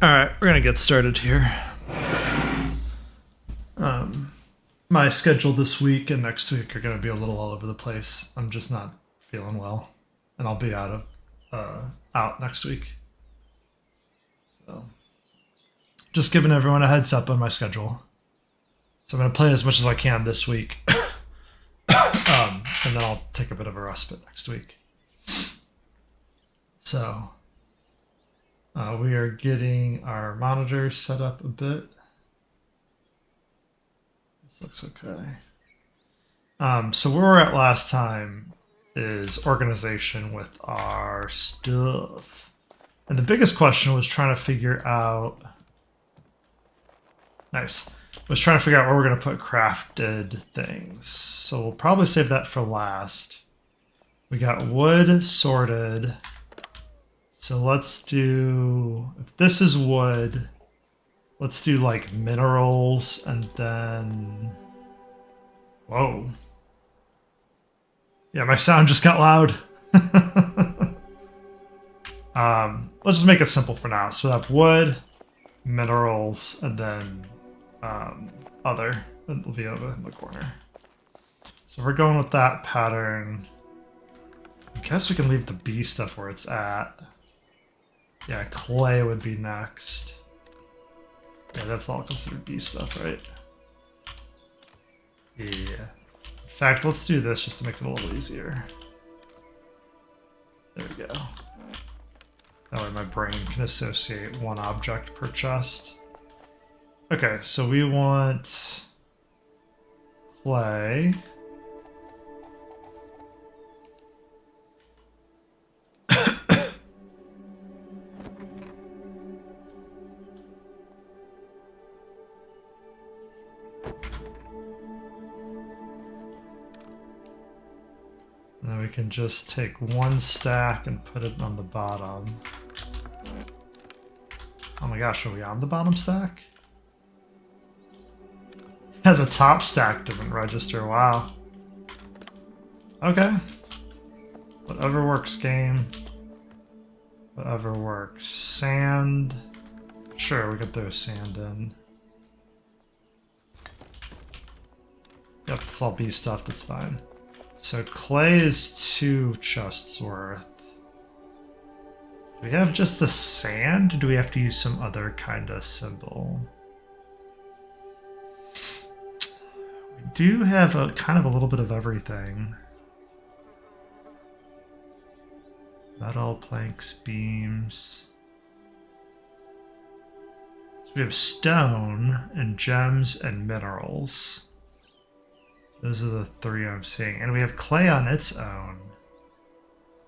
Alright, we're gonna get started here. My schedule this week and next week are gonna be a little all over the place. I'm just not feeling well, and I'll be out next week. So, just giving everyone a heads up on my schedule. So I'm gonna play as much as I can this week, and then I'll take a bit of a respite next week. So, we are getting our monitors set up a bit. This looks okay. So where we're at last time is organization with our stuff. And the biggest question was trying to figure out... Nice. Was trying to figure out where we're going to put crafted things. So we'll probably save that for last. We got wood sorted. So let's do... If this is wood, let's do like minerals and then... Whoa. Yeah, my sound just got loud. Let's just make it simple for now. So we have wood, minerals, and then other. It'll be over in the corner. So we're going with that pattern. I guess we can leave the B stuff where it's at. Yeah, clay would be next. Yeah, that's all considered B stuff, right? Yeah. In fact, let's do this just to make it a little easier. There we go. That way my brain can associate one object per chest. Okay, so we want clay. And then we can just take one stack and put it on the bottom. Oh my gosh, are we on the bottom stack? Yeah, the top stack didn't register. Wow. Okay. Whatever works, game. Whatever works. Sand. Sure, we could throw sand in. Yep, it's all B stuff, that's fine. So clay is 2 chests worth. Do we have just the sand? Or do we have to use some other kind of symbol? We do have a kind of a little bit of everything. Metal, planks, beams. So we have stone and gems and minerals. Those are the 3 I'm seeing. And we have clay on its own.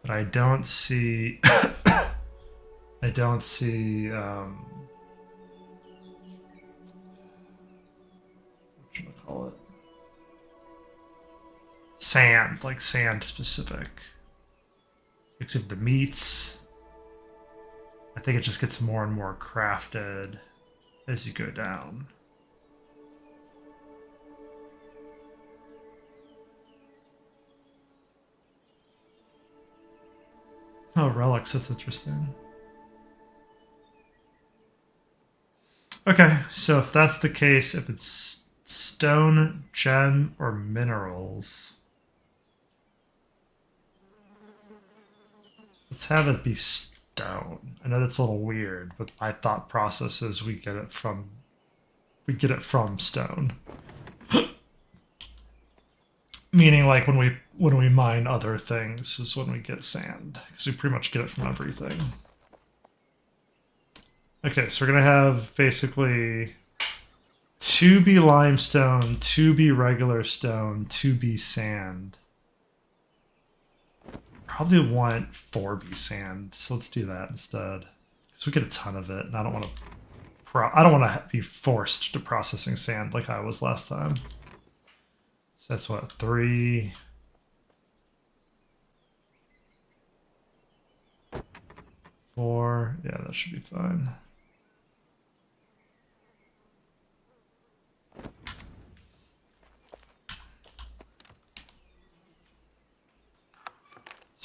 But I don't see... I don't see... whatchamacallit? Sand. Like sand specific. Except the meats. I think it just gets more and more crafted as you go down. Oh, relics, that's interesting. Okay, so if that's the case, if it's stone, gem, or minerals, let's have it be stone. I know that's a little weird, but my thought process is we get it from stone. Meaning, like when we mine other things is when we get sand, because we pretty much get it from everything. Okay, so we're gonna have basically 2B limestone, 2B regular stone, 2B sand. Probably want 4B sand, so let's do that instead. Because we get a ton of it, and I don't want to be forced to processing sand like I was last time. So that's what, 3, 4. Yeah, that should be fine.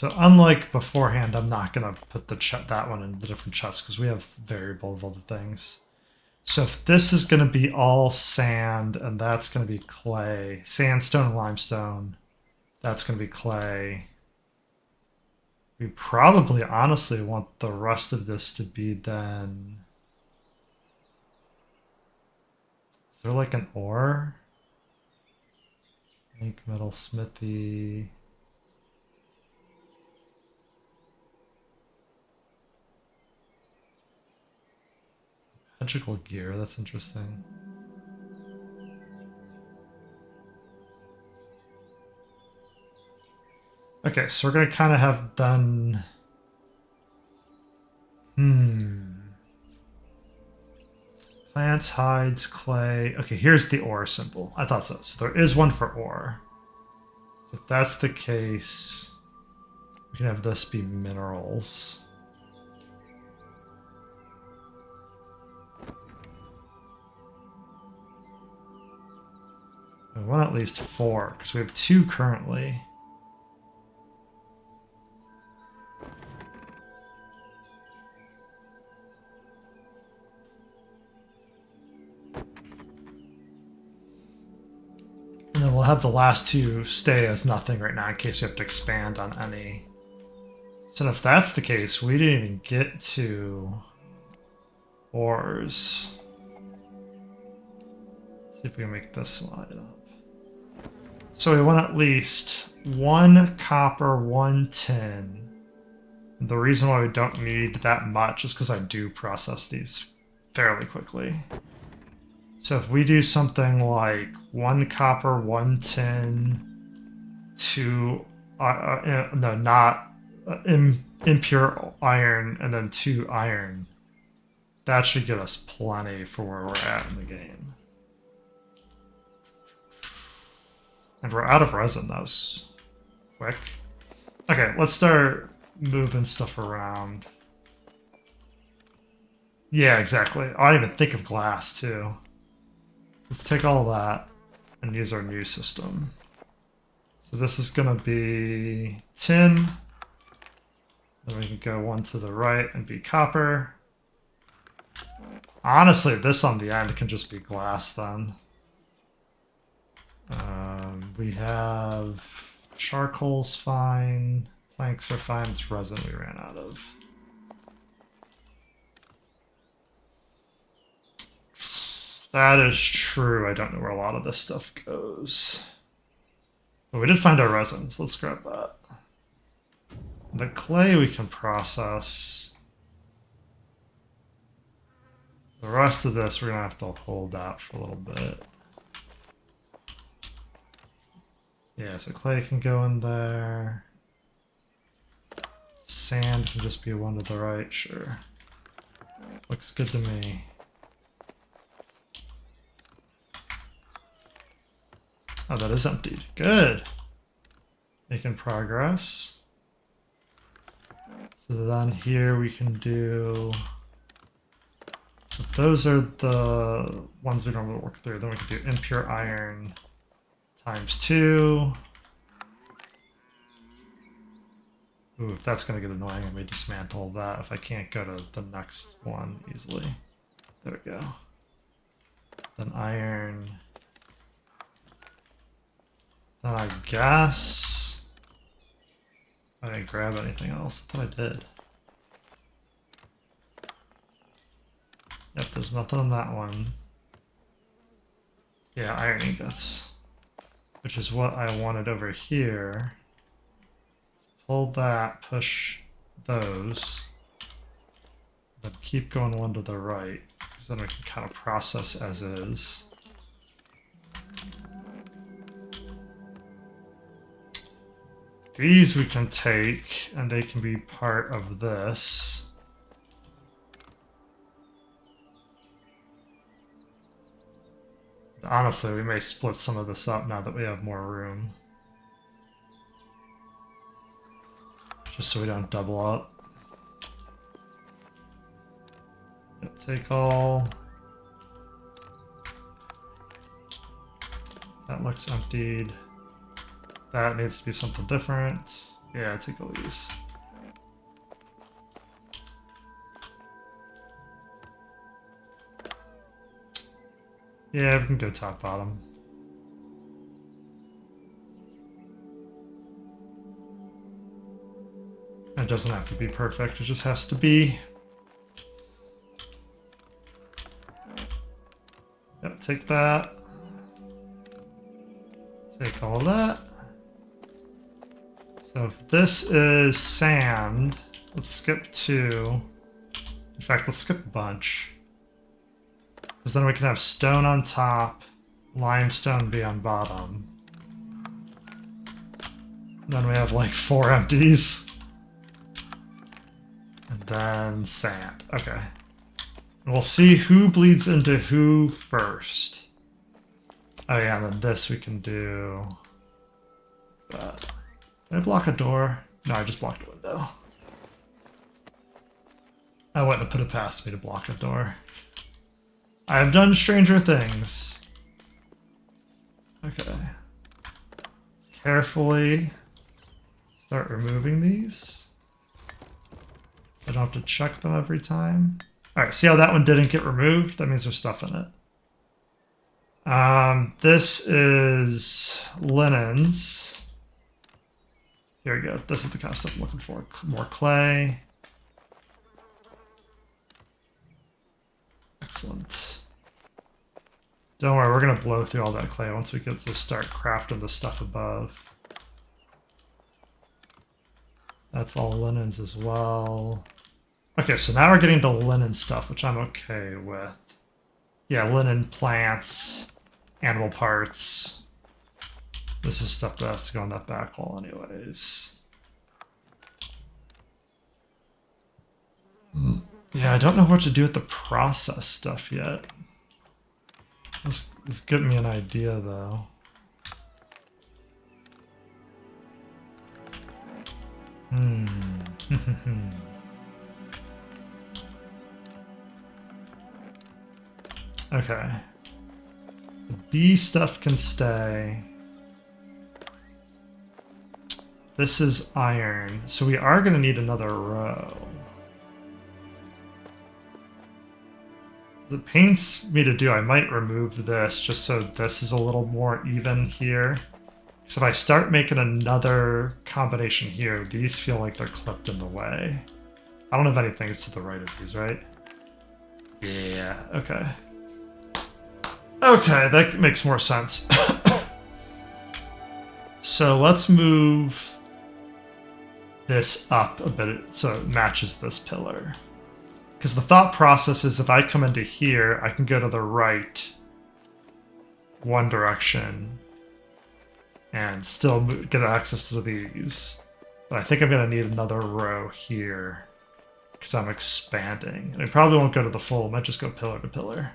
So unlike beforehand, I'm not going to put that one in the different chests because we have variable of other things. So if this is going to be all sand and that's going to be clay, sandstone and limestone, that's going to be clay. We probably honestly want the rest of this to be then... Is there like an ore? Ink, metal, smithy... Magical gear, that's interesting. Okay, so we're gonna kind of have done... Plants, hides, clay. Okay, here's the ore symbol. I thought so. So there is one for ore. So if that's the case, we can have this be minerals. I want at least 4, because we have 2 currently. And then we'll have the last 2 stay as nothing right now in case we have to expand on any. So if that's the case, we didn't even get to ores. Let's see if we can make this slide up. So we want at least 1 copper, 1 tin. And the reason why we don't need that much is because I do process these fairly quickly. So if we do something like 1 copper, 1 tin, 2, no, not impure iron, and then 2 iron, that should get us plenty for where we're at in the game. And we're out of resin. That was quick. Okay, let's start moving stuff around. Yeah, exactly. Oh, I didn't even think of glass, too. Let's take all that and use our new system. So this is going to be tin. Then we can go 1 to the right and be copper. Honestly, this on the end can just be glass then. We have charcoal's fine, planks are fine, it's resin we ran out of. That is true, I don't know where a lot of this stuff goes. But we did find our resin, so let's grab that. The clay we can process. The rest of this we're going to have to hold that for a little bit. Yeah, so clay can go in there. Sand can just be 1 to the right, sure. Looks good to me. Oh, that is emptied. Good. Making progress. So then here we can do... If those are the ones we normally work through, then we can do impure iron times 2. Ooh, that's going to get annoying. I may dismantle that if I can't go to the next one easily. There we go. Then iron. Then I guess I didn't grab anything else. I thought I did. Yep, there's nothing on that one. Yeah, iron ingots. Which is what I wanted over here. Hold that, push those. Then keep going 1 to the right, because then we can kind of process as is. These we can take, and they can be part of this. Honestly, we may split some of this up now that we have more room. Just so we don't double up. Yep, take all. That looks emptied. That needs to be something different. Yeah, take all these. Yeah, we can go top bottom. It doesn't have to be perfect, it just has to be. Yep, take that. Take all that. So if this is sand, let's skip 2. In fact, let's skip a bunch. Because then we can have stone on top, limestone be on bottom. Then we have like 4 empties. And then sand. Okay. And we'll see who bleeds into who first. Oh yeah, and then this we can do. Did I block a door? No, I just blocked a window. I wouldn't have put it past me to block a door. I have done stranger things. Okay. Carefully start removing these. So I don't have to check them every time. Alright, see how that one didn't get removed? That means there's stuff in it. This is linens. Here we go. This is the kind of stuff I'm looking for. More clay. Excellent. Don't worry, we're going to blow through all that clay once we get to start crafting the stuff above. That's all linens as well. Okay, so now we're getting to linen stuff, which I'm okay with. Yeah, linen plants, animal parts. This is stuff that has to go on that back wall anyways. Yeah, I don't know what to do with the process stuff yet. This is giving me an idea, though. Okay. The bee stuff can stay. This is iron, so we are going to need another row. It pains me to do. I might remove this just so this is a little more even here. So if I start making another combination here, these feel like they're clipped in the way. I don't have anything to the right of these, right? Yeah, okay. Okay, that makes more sense. So let's move this up a bit so it matches this pillar. Because the thought process is if I come into here, I can go to the right one direction and still get access to these. But I think I'm going to need another row here because I'm expanding. And I probably won't go to the full, I might just go pillar to pillar.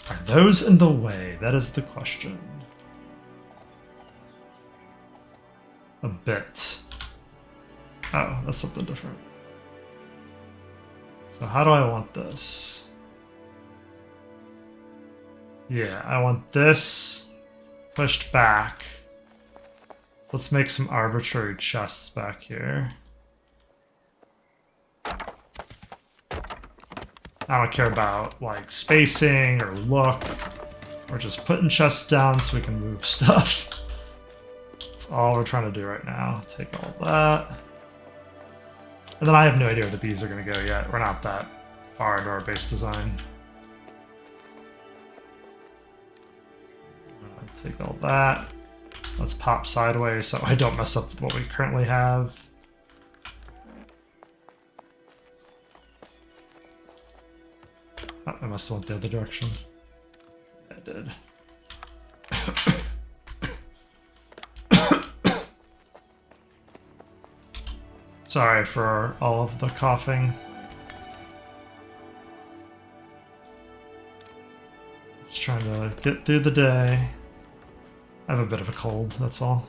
Are those in the way? That is the question. A bit. Oh, that's something different. So how do I want this? Yeah, I want this pushed back. Let's make some arbitrary chests back here. I don't care about like spacing or look. We're just putting chests down so we can move stuff. That's all we're trying to do right now. Take all that. And then I have no idea where the bees are going to go yet. We're not that far into our base design. Take all that. Let's pop sideways so I don't mess up what we currently have. Oh, I must have went the other direction. I did. Sorry for all of the coughing. Just trying to get through the day. I have a bit of a cold, that's all.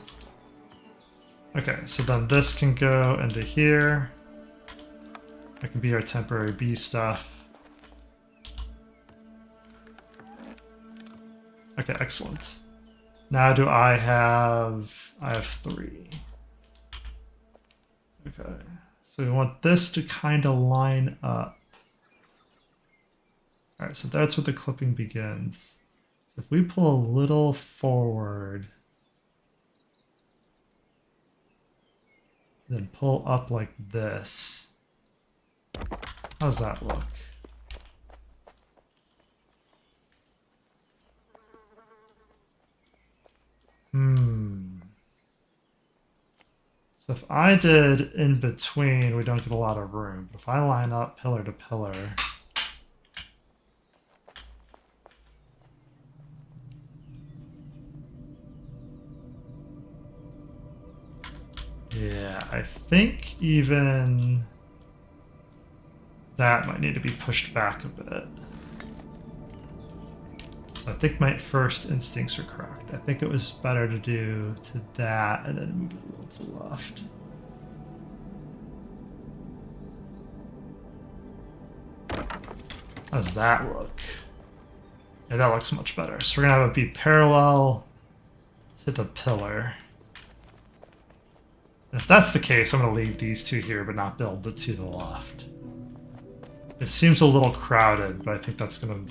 Okay, so then this can go into here. That can be our temporary bee stuff. Okay, excellent. Now do I have... I have 3. Okay. So we want this to kind of line up. All right, so that's where the clipping begins. So if we pull a little forward, then pull up like this, how does that look? So if I did in between, we don't get a lot of room. But if I line up pillar to pillar, yeah, I think even that might need to be pushed back a bit. So I think my first instincts are correct. I think it was better to do to that and then move it a little to the left. How does that look? Yeah, that looks much better. So we're gonna have it be parallel to the pillar. And if that's the case, I'm gonna leave these two here but not build the to the left. It seems a little crowded, but I think that's gonna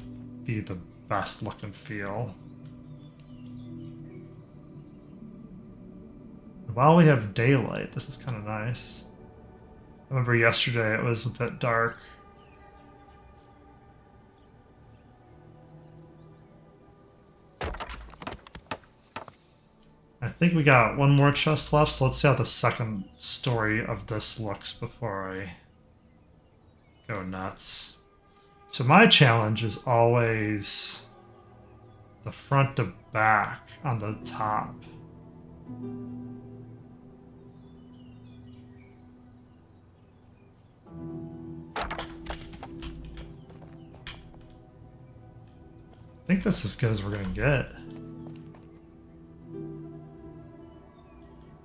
be the best look and feel. While we have daylight, this is kind of nice. I remember yesterday it was a bit dark. I think we got one more chest left, so let's see how the second story of this looks before I go nuts. So my challenge is always the front to back on the top. I think that's as good as we're gonna get.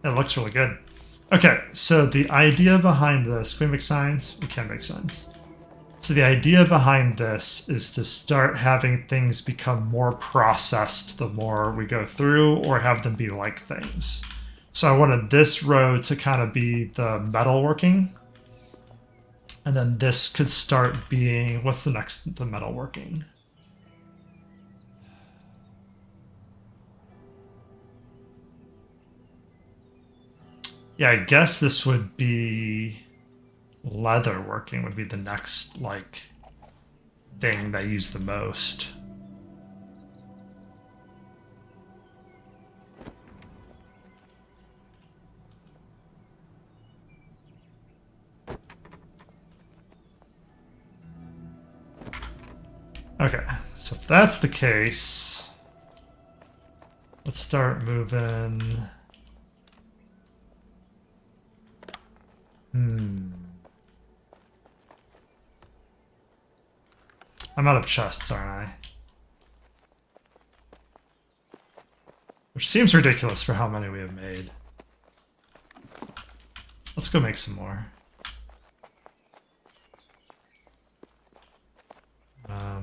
It looks really good. Okay, so the idea behind this, can we make signs? We can make signs. So the idea behind this is to start having things become more processed the more we go through, or have them be like things. So I wanted this row to kind of be the metalworking. And then this could start being, what's the next, the metalworking? Yeah, I guess this would be leather working would be the next, like, thing that I use the most. Okay, so if that's the case, let's start moving. I'm out of chests, aren't I? Which seems ridiculous for how many we have made. Let's go make some more.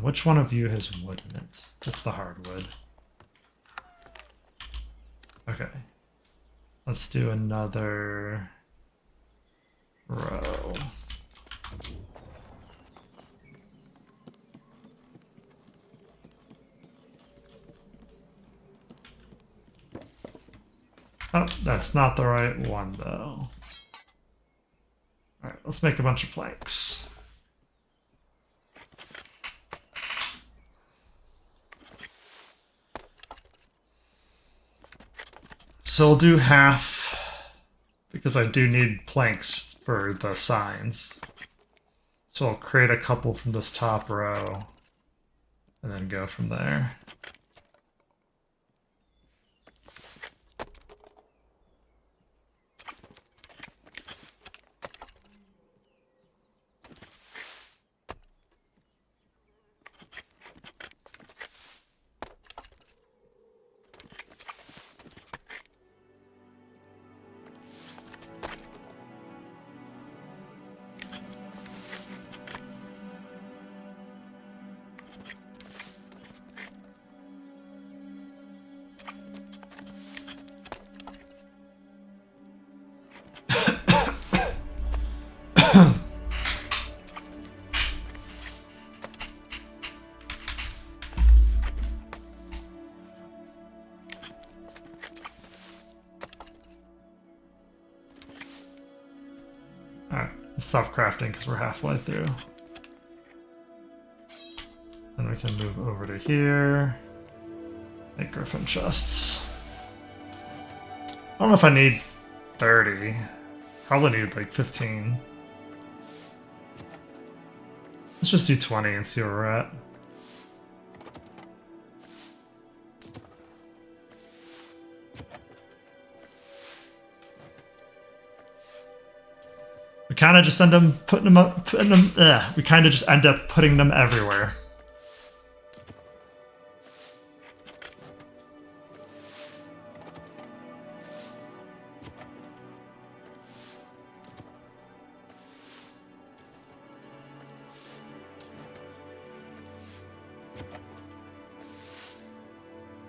Which one of you has wood in it? That's the hardwood. Okay. Let's do another row. Oh, that's not the right one, though. Alright, let's make a bunch of planks. So we'll do half, because I do need planks for the signs. So I'll create a couple from this top row, and then go from there. stop crafting because we're halfway through. Then we can move over to here. Make griffin chests. I don't know if I need 30. Probably need like 15. Let's just do 20 and see where we're at. We kind of just end up we kind of just end up putting them everywhere.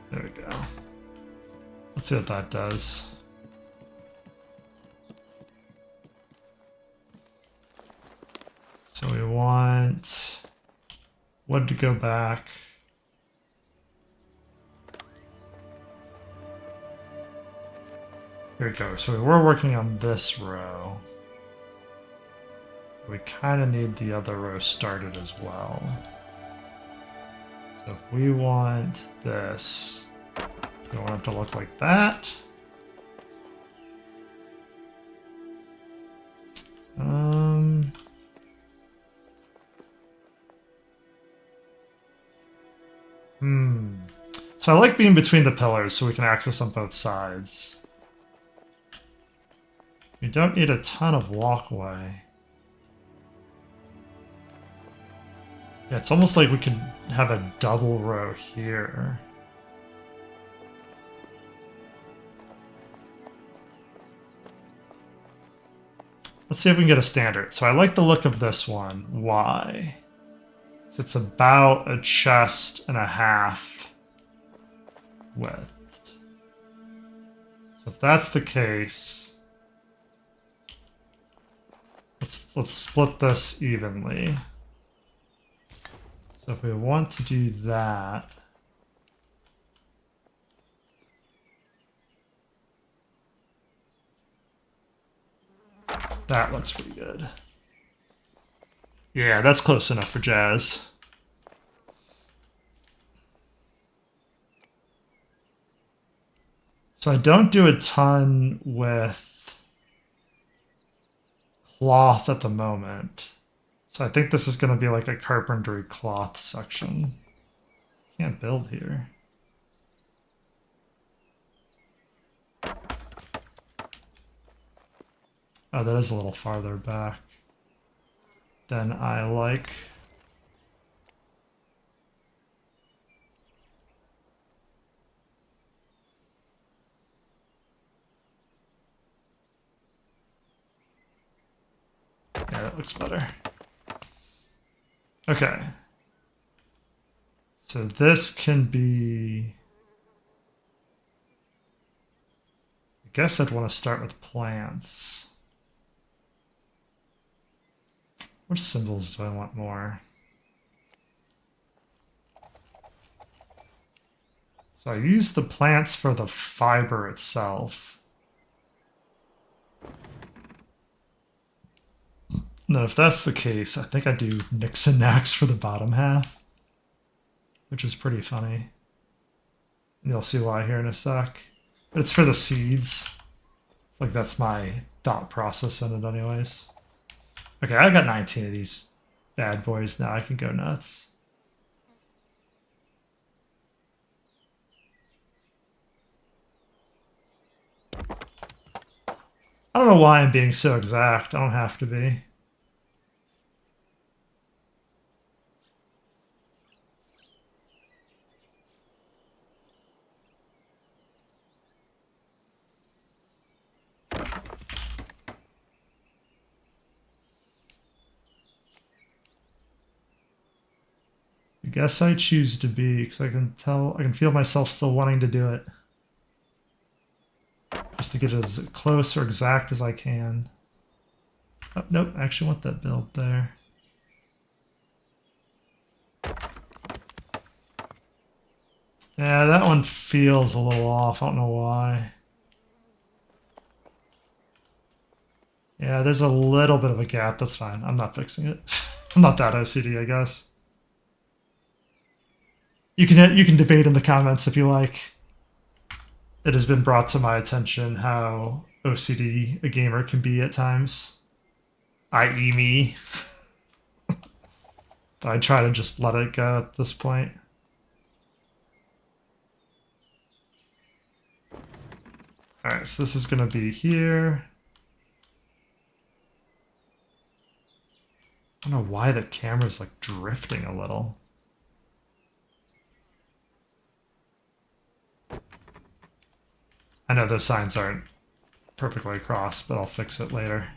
There we go. Let's see what that does. So we want wood to go back. Here we go. So we were working on this row. We kind of need the other row started as well. So if we want this, we want it to look like that. So I like being between the pillars so we can access on both sides. We don't need a ton of walkway. Yeah, it's almost like we could have a double row here. Let's see if we can get a standard. So I like the look of this one. Why? It's about a chest and a half width. So if that's the case, let's split this evenly. So if we want to do that, that looks pretty good. Yeah, that's close enough for jazz. So I don't do a ton with cloth at the moment. So I think this is going to be like a carpentry cloth section. Can't build here. Oh, that is a little farther back than I like. Yeah, that looks better. Okay. So this can be... I guess I'd want to start with plants. Which symbols do I want more? So I use the plants for the fiber itself. No, if that's the case, I think I do nicks and knacks for the bottom half, which is pretty funny. And you'll see why here in a sec. But it's for the seeds. It's like that's my thought process in it anyways. Okay, I've got 19 of these bad boys now. I can go nuts. I don't know why I'm being so exact. I don't have to be. I guess I choose to be because I can feel myself still wanting to do it. Just to get as close or exact as I can. Oh, nope, I actually want that build there. Yeah, that one feels a little off. I don't know why. Yeah, there's a little bit of a gap. That's fine. I'm not fixing it. I'm not that OCD, I guess. You can debate in the comments if you like. It has been brought to my attention how OCD a gamer can be at times, i.e., me. But I try to just let it go at this point. All right, so this is going to be here. I don't know why the camera's like drifting a little. I know those signs aren't perfectly across, but I'll fix it later.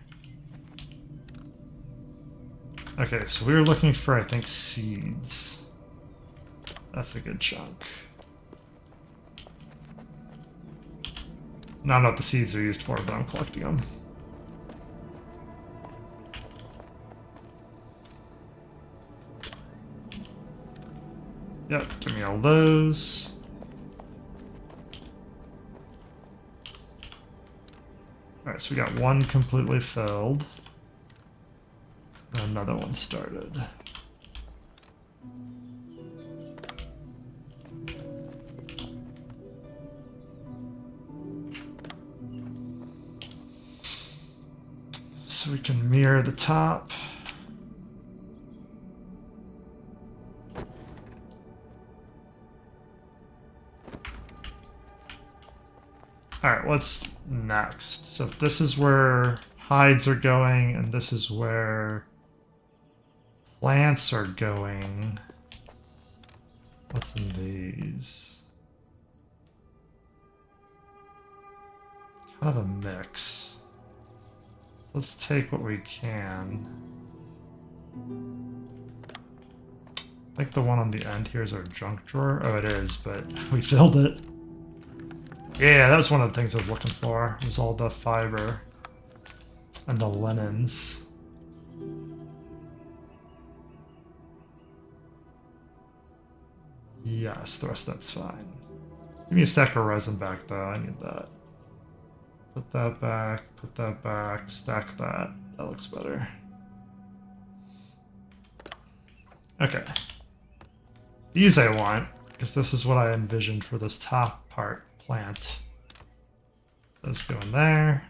Okay, so we were looking for, I think, seeds. That's a good chunk. I don't know what the seeds are used for, but I'm collecting them. Yep, give me all those. Alright, so we got one completely filled. And another one started. So we can mirror the top. Alright, what's next? So this is where hides are going, and this is where plants are going. What's in these? Kind of a mix. So let's take what we can. I think the one on the end here is our junk drawer. Oh, it is, but we filled it. Yeah, that was one of the things I was looking for. It was all the fiber and the linens. Yes, the rest of that's fine. Give me a stack of resin back, though. I need that. Put that back, stack that. That looks better. Okay. These I want, because this is what I envisioned for this top part. Plant. Those go in there.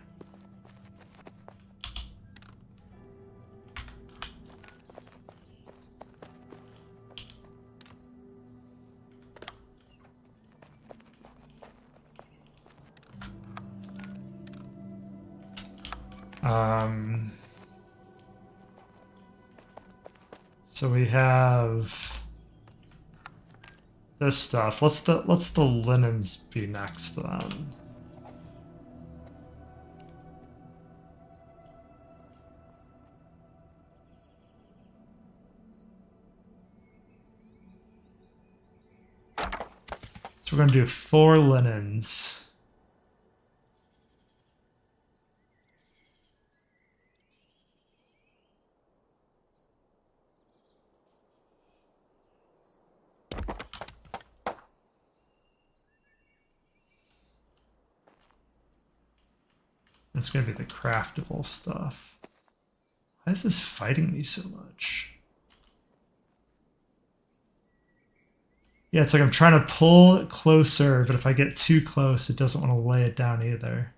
So we have this stuff. Let's the linens be next then. So we're going to do 4 linens. It's going to be the craftable stuff. Why is this fighting me so much? Yeah, it's like I'm trying to pull it closer, but if I get too close, it doesn't want to lay it down either.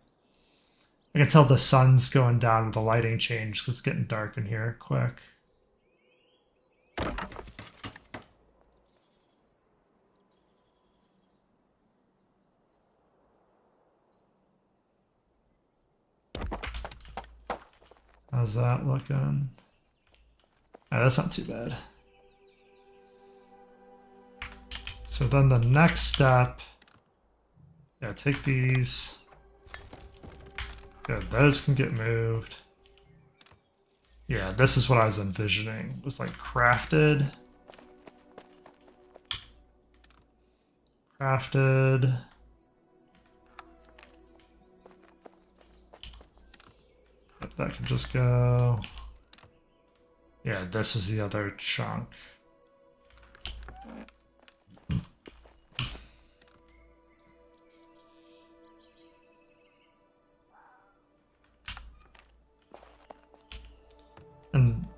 I can tell the sun's going down with the lighting change because it's getting dark in here quick. How's that looking? Oh, that's not too bad. So then the next step, yeah, take these. Good, those can get moved. Yeah, this is what I was envisioning. It was like crafted. Crafted. But that can just go. Yeah, this is the other chunk.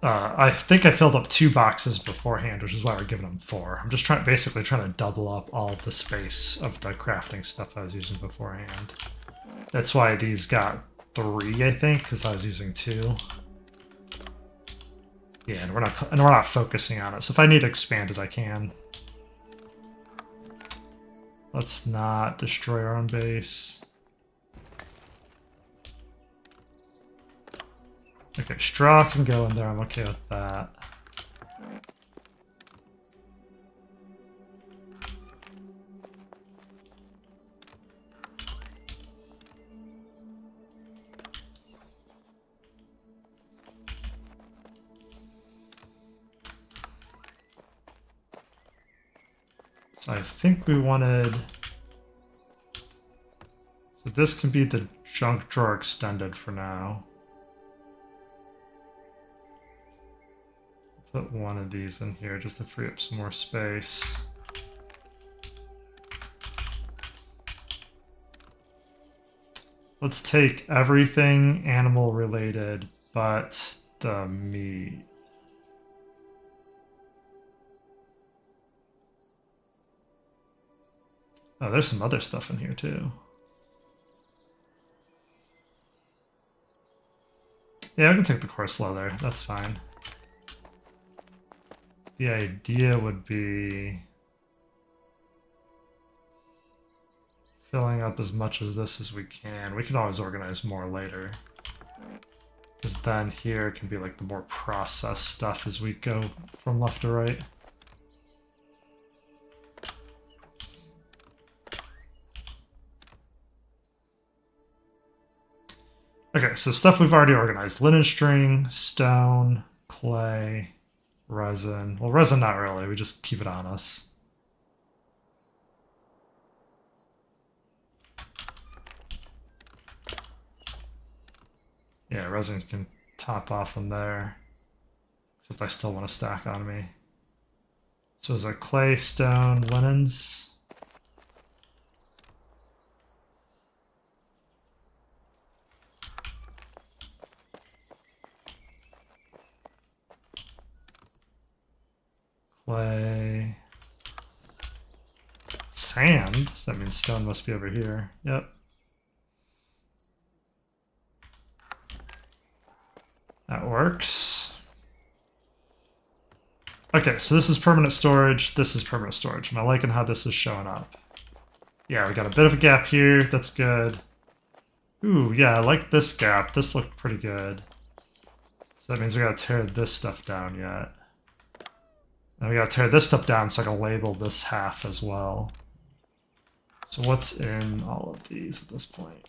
I think I filled up 2 boxes beforehand, which is why we're giving them 4. I'm just basically trying to double up all the space of the crafting stuff I was using beforehand. That's why these got 3, I think, because I was using 2. Yeah, and we're not focusing on it. So if I need to expand it, I can. Let's not destroy our own base. Okay, straw can go in there. I'm okay with that. So I think we wanted... So this can be the junk drawer extended for now. Put one of these in here just to free up some more space. Let's take everything animal related but the meat. Oh, there's some other stuff in here too. Yeah, I can take the coarse leather. That's fine. The idea would be filling up as much of this as we can. We can always organize more later. Because then here can be like the more processed stuff as we go from left to right. Okay, so stuff we've already organized. Linen string, stone, clay, resin. Well, resin not really. We just keep it on us. Yeah, resin can top off from there. Except I still want to stack on me. So is that clay, stone, linens? Clay. Sand? So that means stone must be over here. Yep. That works. Okay, so this is permanent storage. This is permanent storage. Am I liking how this is showing up? Yeah, we got a bit of a gap here. That's good. Ooh, yeah, I like this gap. This looked pretty good. So that means we gotta tear this stuff down yet. And we gotta tear this stuff down so I can label this half as well. So what's in all of these at this point?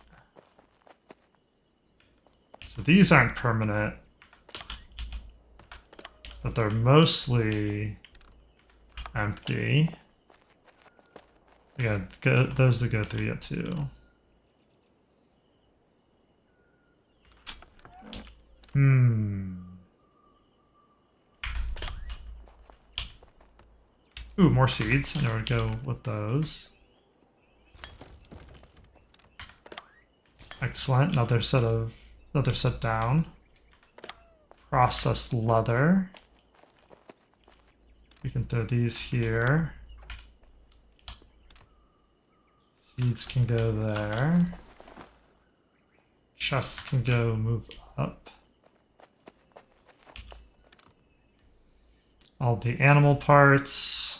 So these aren't permanent, but they're mostly empty. Yeah, those to go through yet too. Ooh, more seeds. I know where to go with those. Excellent. Another set down. Processed leather. We can throw these here. Seeds can go there. Chests can go move up. All the animal parts.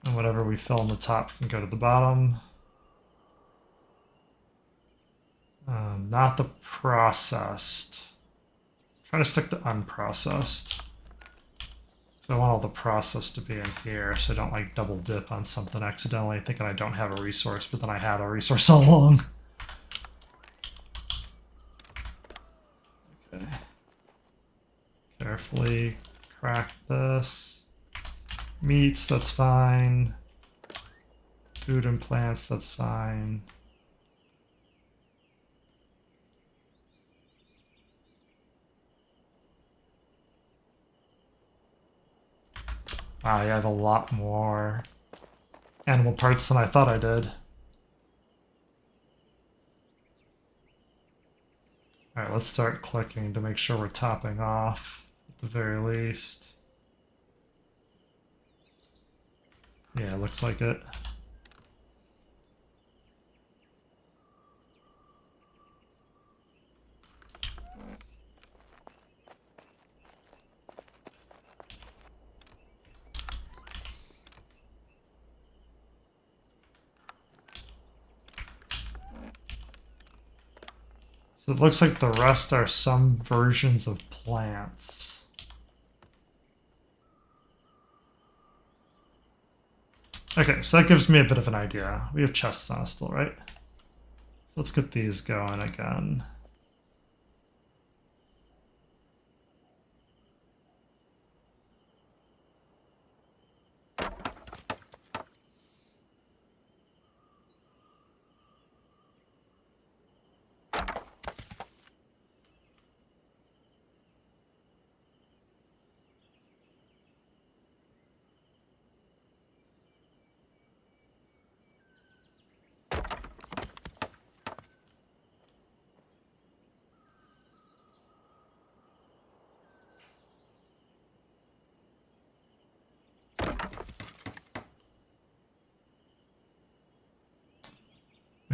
And whatever we fill on the top can go to the bottom. Not the processed. Try to stick to unprocessed. So I want all the processed to be in here so I don't like double dip on something accidentally thinking I don't have a resource, but then I had a resource all along. Okay. Carefully crack this. Meats, that's fine. Food and plants, that's fine. Wow, I have a lot more animal parts than I thought I did. All right, let's start clicking to make sure we're topping off at the very least. Yeah, looks like it. So it looks like the rest are some versions of plants. Okay, so that gives me a bit of an idea. We have chests on us still, right? So let's get these going again.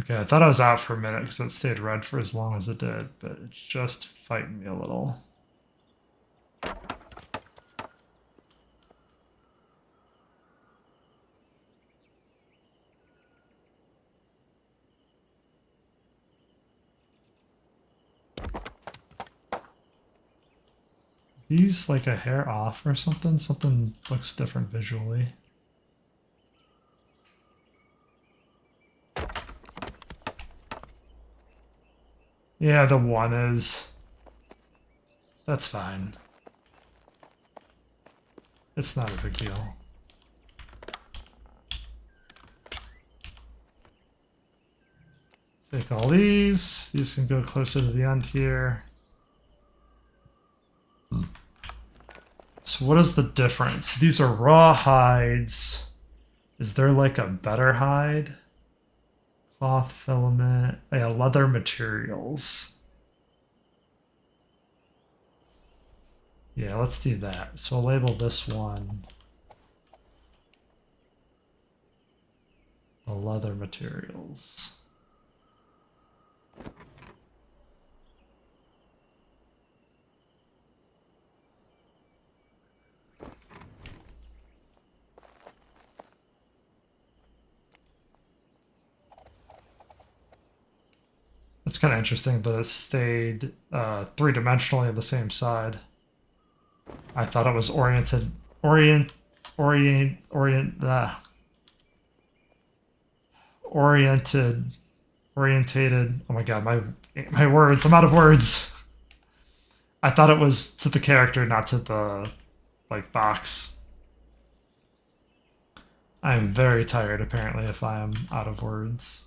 Okay, I thought I was out for a minute because it stayed red for as long as it did, but it's just fighting me a little. These like a hair off or something? Something looks different visually. Yeah, the one is. That's fine. It's not a big deal. Take all these. These can go closer to the end here. So what is the difference? These are raw hides. Is there like a better hide? Cloth filament. Yeah, leather materials. Yeah, let's do that. So I'll label this one the leather materials. It's kind of interesting that it stayed three-dimensionally on the same side. I thought it was orient, oriented, orientated. Oh my god, my words. I'm out of words. I thought it was to the character, not to the like box. I'm very tired apparently if I am out of words.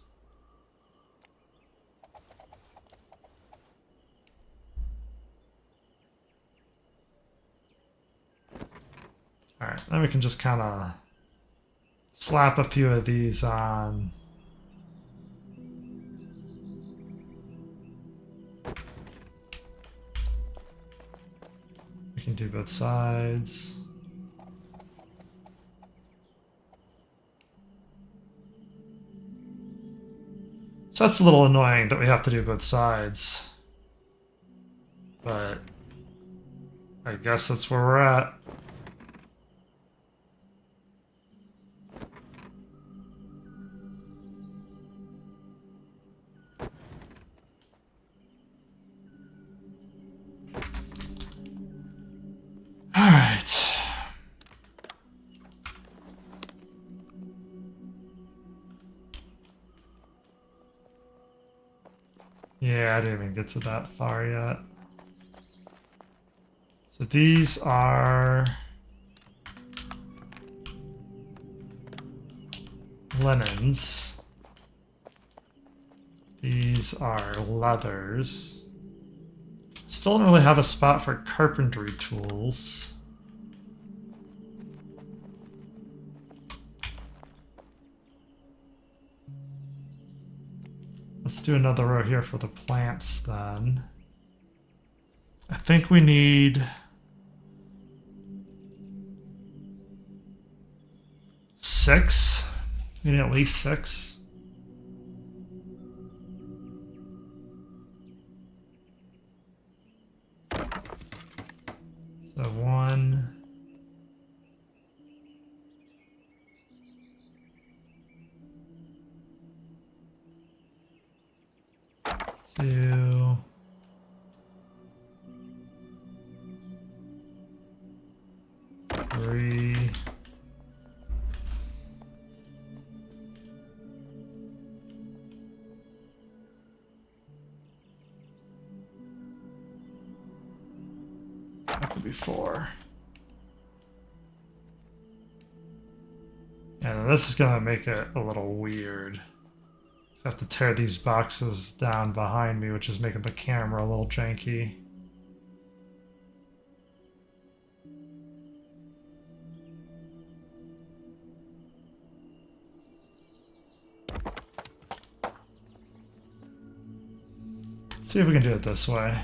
Alright, then we can just kind of slap a few of these on. We can do both sides. So that's a little annoying that we have to do both sides. But I guess that's where we're at. All right. Yeah, I didn't even get to that far yet. So these are linens. These are leathers. Still don't really have a spot for carpentry tools. Let's do another row here for the plants then. I think we need 6. We need at least 6. So 1. 2. 3. 4. And this is going to make it a little weird. I have to tear these boxes down behind me, which is making the camera a little janky. Let's see if we can do it this way.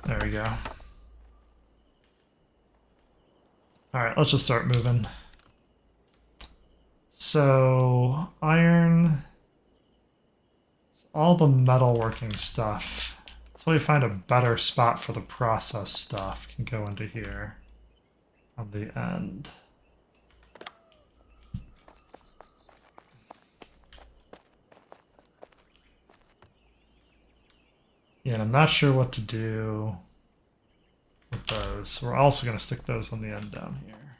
There we go. Alright, let's just start moving. So, iron, all the metalworking stuff, until we find a better spot for the process stuff, can go into here on the end. Yeah, and I'm not sure what to do with those. So we're also going to stick those on the end down here.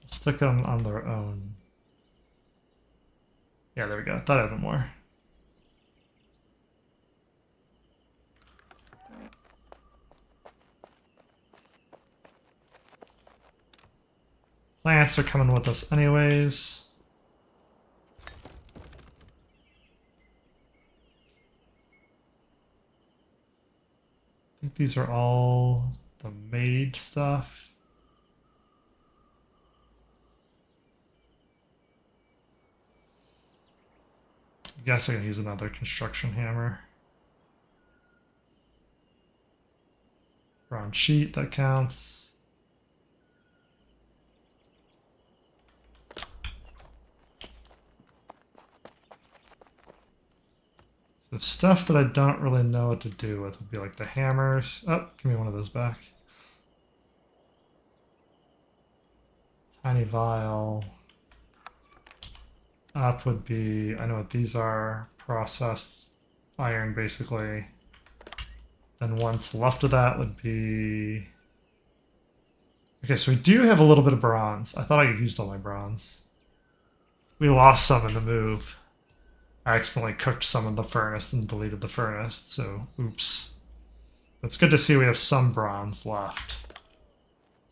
Stick them on their own. Yeah, there we go. Thought I had more. Plants are coming with us anyways. I think these are all the made stuff. I guess I can use another construction hammer. Brown sheet, that counts. So stuff that I don't really know what to do with would be like the hammers. Oh, give me one of those back. Tiny vial. Up would be, I know what these are, processed iron basically. Then what's left of that would be... Okay, so we do have a little bit of bronze. I thought I used all my bronze. We lost some in the move. I accidentally cooked some in the furnace and deleted the furnace, so oops. It's good to see we have some bronze left.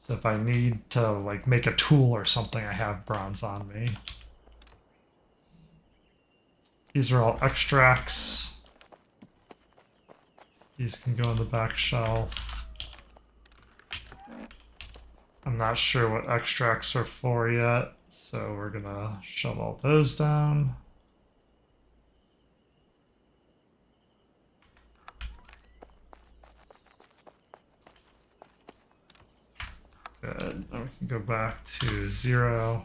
So if I need to like make a tool or something, I have bronze on me. These are all extracts. These can go on the back shelf. I'm not sure what extracts are for yet, so we're gonna shove all those down. Good. Now we can go back to 0.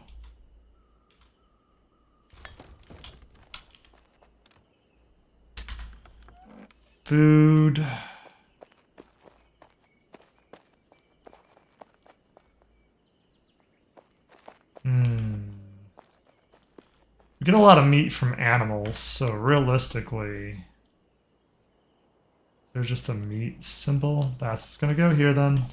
Food. We get a lot of meat from animals, so realistically, there's just a meat symbol. That's what's gonna go here then.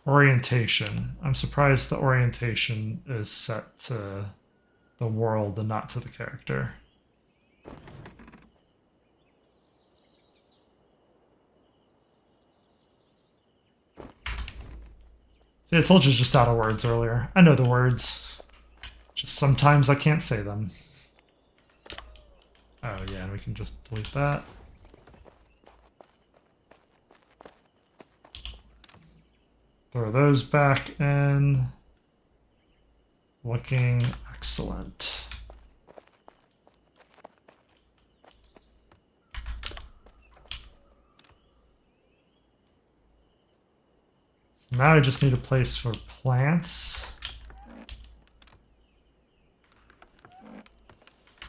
Orientation. I'm surprised the orientation is set to the world and not to the character. See, I told you just out of words earlier. I know the words. Just sometimes I can't say them. Oh yeah, and we can just delete that. Throw those back in. Looking excellent. So now I just need a place for plants.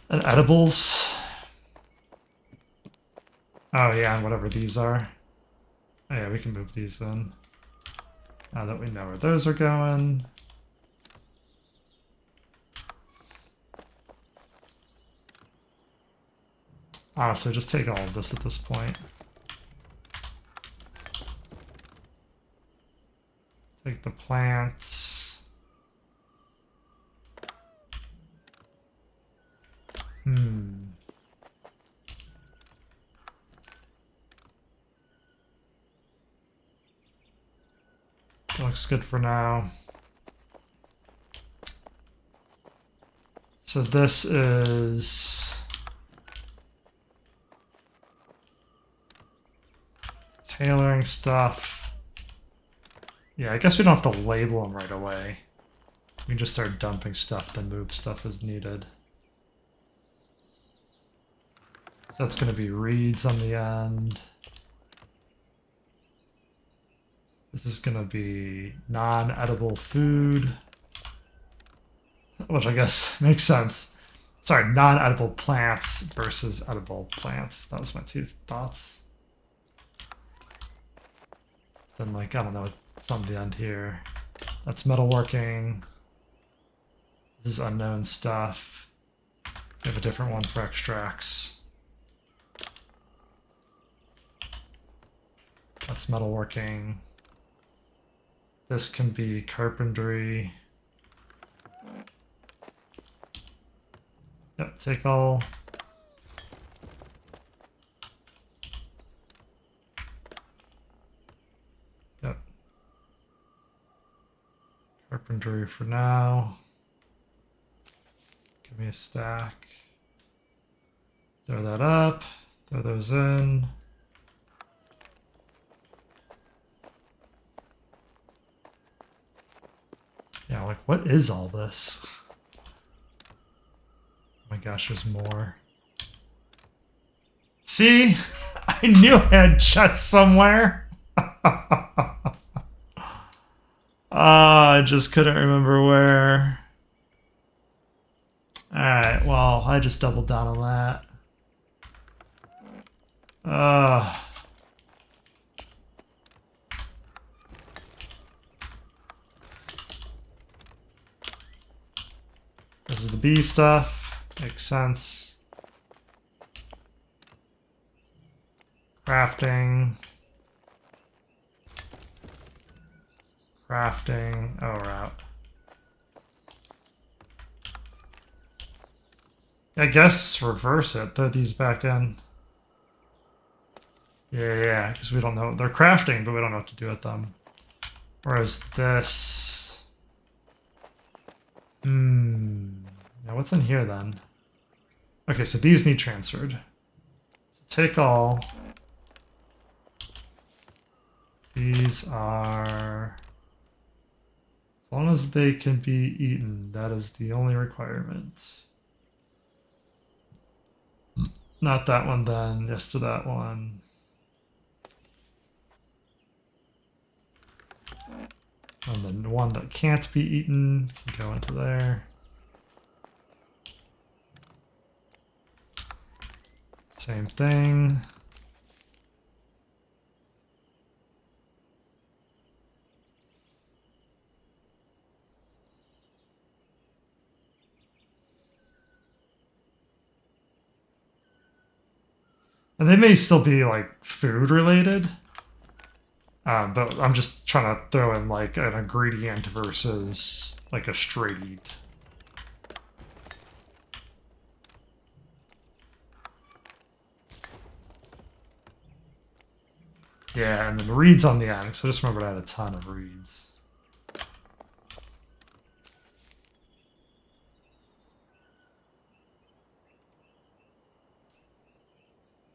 And edibles. Oh yeah, and whatever these are. Oh yeah, we can move these in. Now that we know where those are going. Honestly, just take all of this at this point. Take the plants. Looks good for now. So this is tailoring stuff. Yeah, I guess we don't have to label them right away. We can just start dumping stuff, then move stuff as needed. So that's going to be reeds on the end. This is going to be non-edible food, which I guess makes sense. Sorry, non-edible plants versus edible plants. That was my two thoughts. Then, like, I don't know what's on the end here. That's metalworking. This is unknown stuff. We have a different one for extracts. That's metalworking. This can be carpentry. Yep, take all. Yep. Carpentry for now. Give me a stack. Throw that up. Throw those in. Yeah, like, what is all this? Oh my gosh, there's more. See? I knew I had chests somewhere. I just couldn't remember where. Alright, well, I just doubled down on that. This is the bee stuff. Makes sense. Crafting. Crafting. Oh, we're out. I guess reverse it. Throw these back in. Yeah, because we don't know. They're crafting, but we don't know what to do with them. Whereas this... Now what's in here then? Okay, so these need transferred. So take all. These are... As long as they can be eaten, that is the only requirement. Not that one then, yes to that one. And then the one that can't be eaten can go into there. Same thing. And they may still be like food related. But I'm just trying to throw in like an ingredient versus like a straight eat. Yeah, and then reeds on the end, so I just remembered I had a ton of reeds.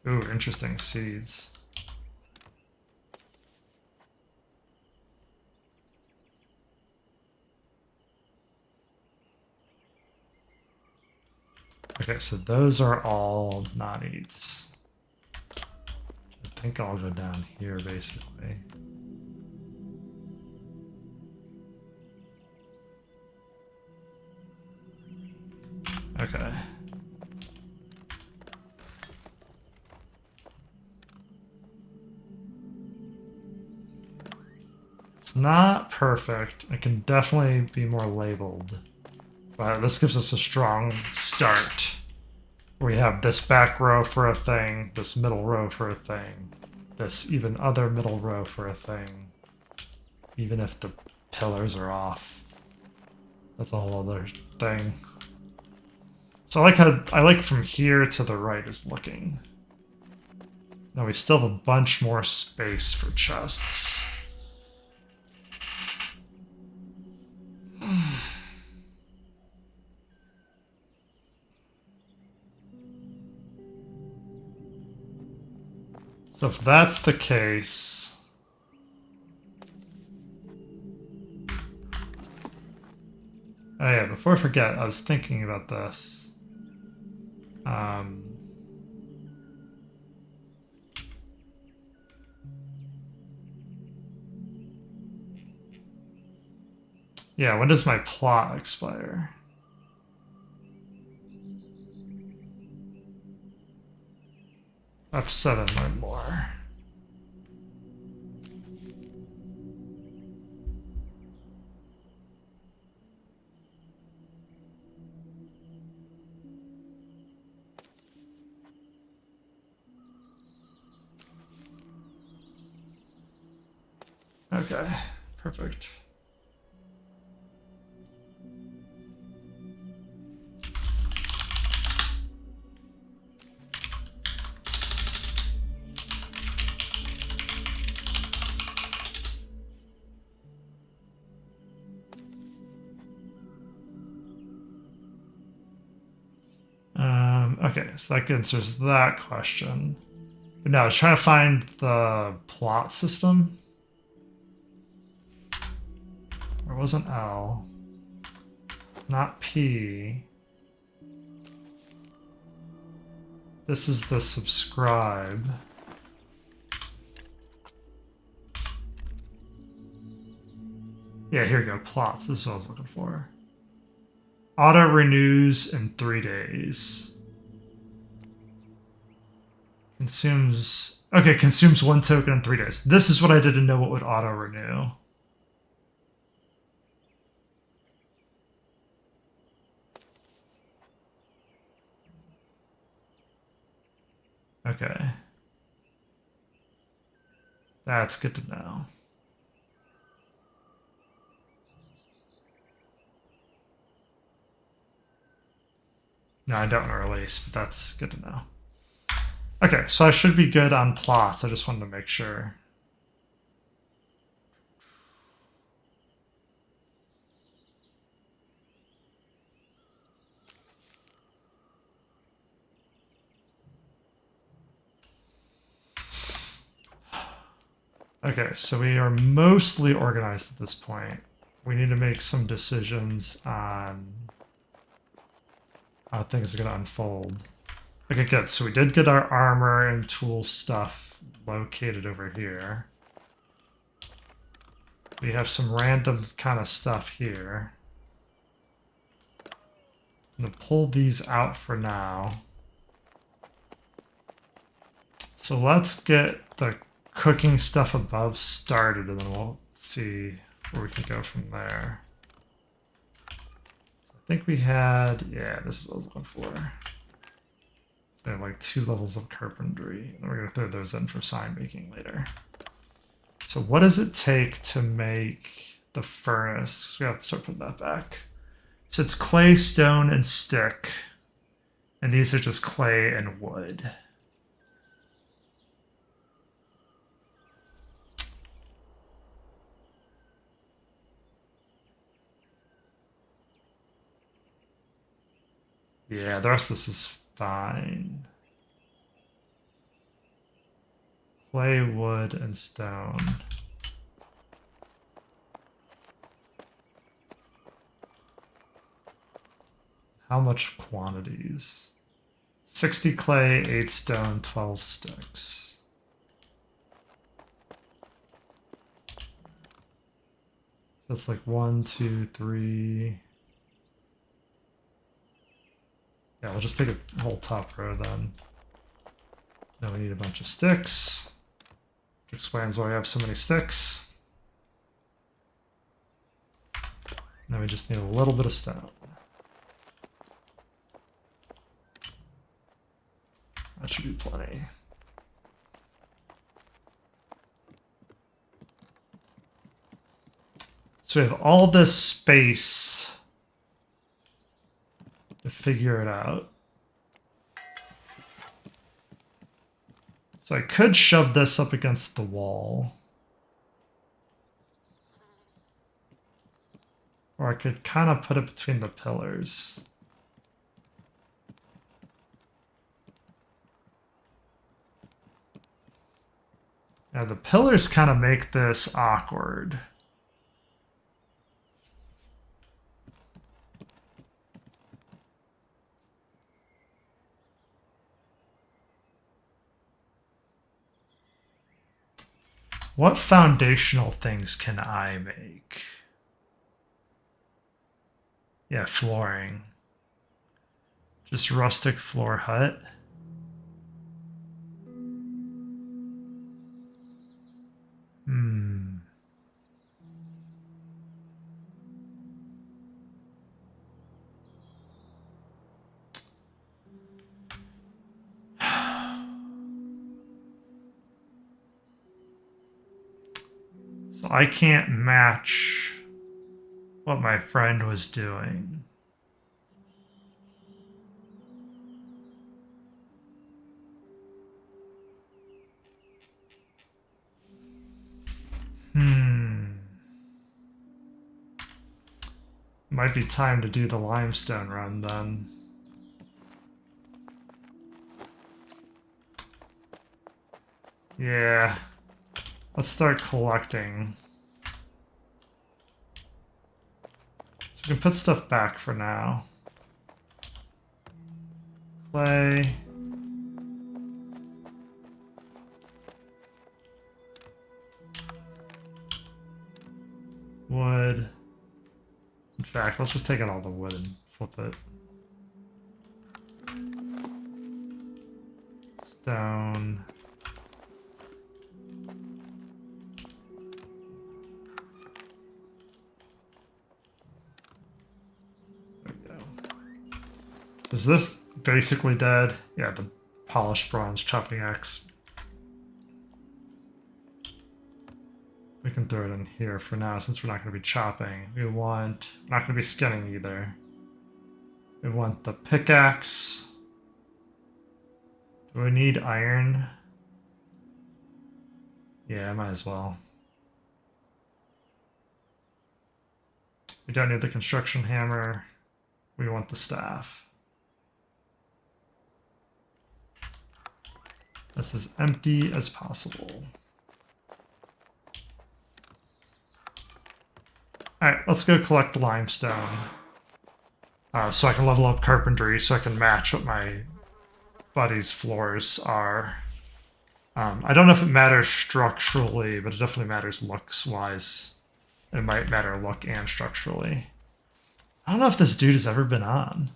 Ooh, interesting seeds. Okay, so those are all non-eats. I think I'll go down here, basically. Okay. It's not perfect. It can definitely be more labeled. But this gives us a strong start. We have this back row for a thing, this middle row for a thing, this even other middle row for a thing, even if the pillars are off. That's a whole other thing. So I like from here to the right is looking. Now we still have a bunch more space for chests. So if that's the case, oh yeah, before I forget, I was thinking about this. Yeah, when does my plot expire? Up 7 or more. Okay, perfect. Okay, so that answers that question. But now I was trying to find the plot system. There wasn't L. Not P. This is the subscribe. Yeah, here we go. Plots. This is what I was looking for. Auto renews in 3 days. Consumes. Okay, consumes 1 token in 3 days. This is what I didn't know what would auto renew. Okay. That's good to know. No, I don't want to release, but that's good to know. Okay, so I should be good on plots. I just wanted to make sure. Okay, so we are mostly organized at this point. We need to make some decisions on how things are going to unfold. Okay, good. So we did get our armor and tool stuff located over here. We have some random kind of stuff here. I'm going to pull these out for now. So let's get the cooking stuff above started, and then we'll see where we can go from there. So I think we had, yeah, this is what I was looking for. So we have like 2 levels of carpentry, and we're going to throw those in for sign making later. So what does it take to make the furnace? We have to start putting that back. So it's clay, stone, and stick. And these are just clay and wood. Yeah, the rest of this is fine. Clay, wood, and stone. How much quantities? 60 clay, 8 stone, 12 sticks. So it's like 1, 2, 3. Yeah, we'll just take a whole top row then. Then we need a bunch of sticks. Which explains why we have so many sticks. Now we just need a little bit of stone. That should be plenty. So we have all this space to figure it out. So I could shove this up against the wall. Or I could kind of put it between the pillars. Now the pillars kind of make this awkward. What foundational things can I make? Yeah, flooring. Just rustic floor hut. So I can't match what my friend was doing. Might be time to do the limestone run then. Yeah. Let's start collecting. So we can put stuff back for now. Clay. Wood. In fact, let's just take out all the wood and flip it. Stone. There we go. Is this basically dead? Yeah, the polished bronze chopping axe. We can throw it in here for now since we're not going to be chopping. We want, not going to be skinning either. We want the pickaxe. Do we need iron? Yeah, I might as well. We don't need the construction hammer. We want the staff. That's as empty as possible. Alright, let's go collect the limestone. So I can level up carpentry so I can match what my buddy's floors are. I don't know if it matters structurally, but it definitely matters looks-wise. It might matter look and structurally. I don't know if this dude has ever been on.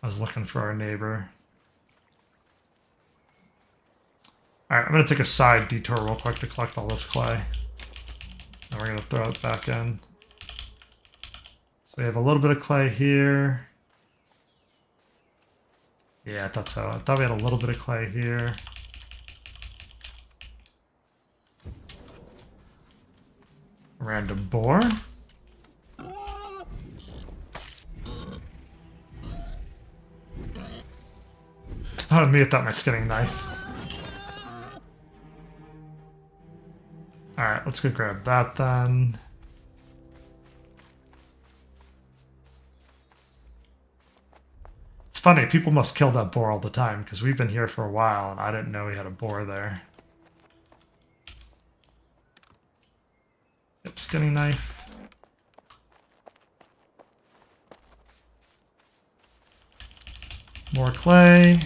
I was looking for our neighbor. Alright, I'm going to take a side detour real quick to collect all this clay. And we're going to throw it back in. So we have a little bit of clay here. Yeah, I thought so. I thought we had a little bit of clay here. Random boar. Oh, me without my skinning knife. Alright, let's go grab that then. It's funny, people must kill that boar all the time, because we've been here for a while and I didn't know we had a boar there. Yep, skinning knife. More clay.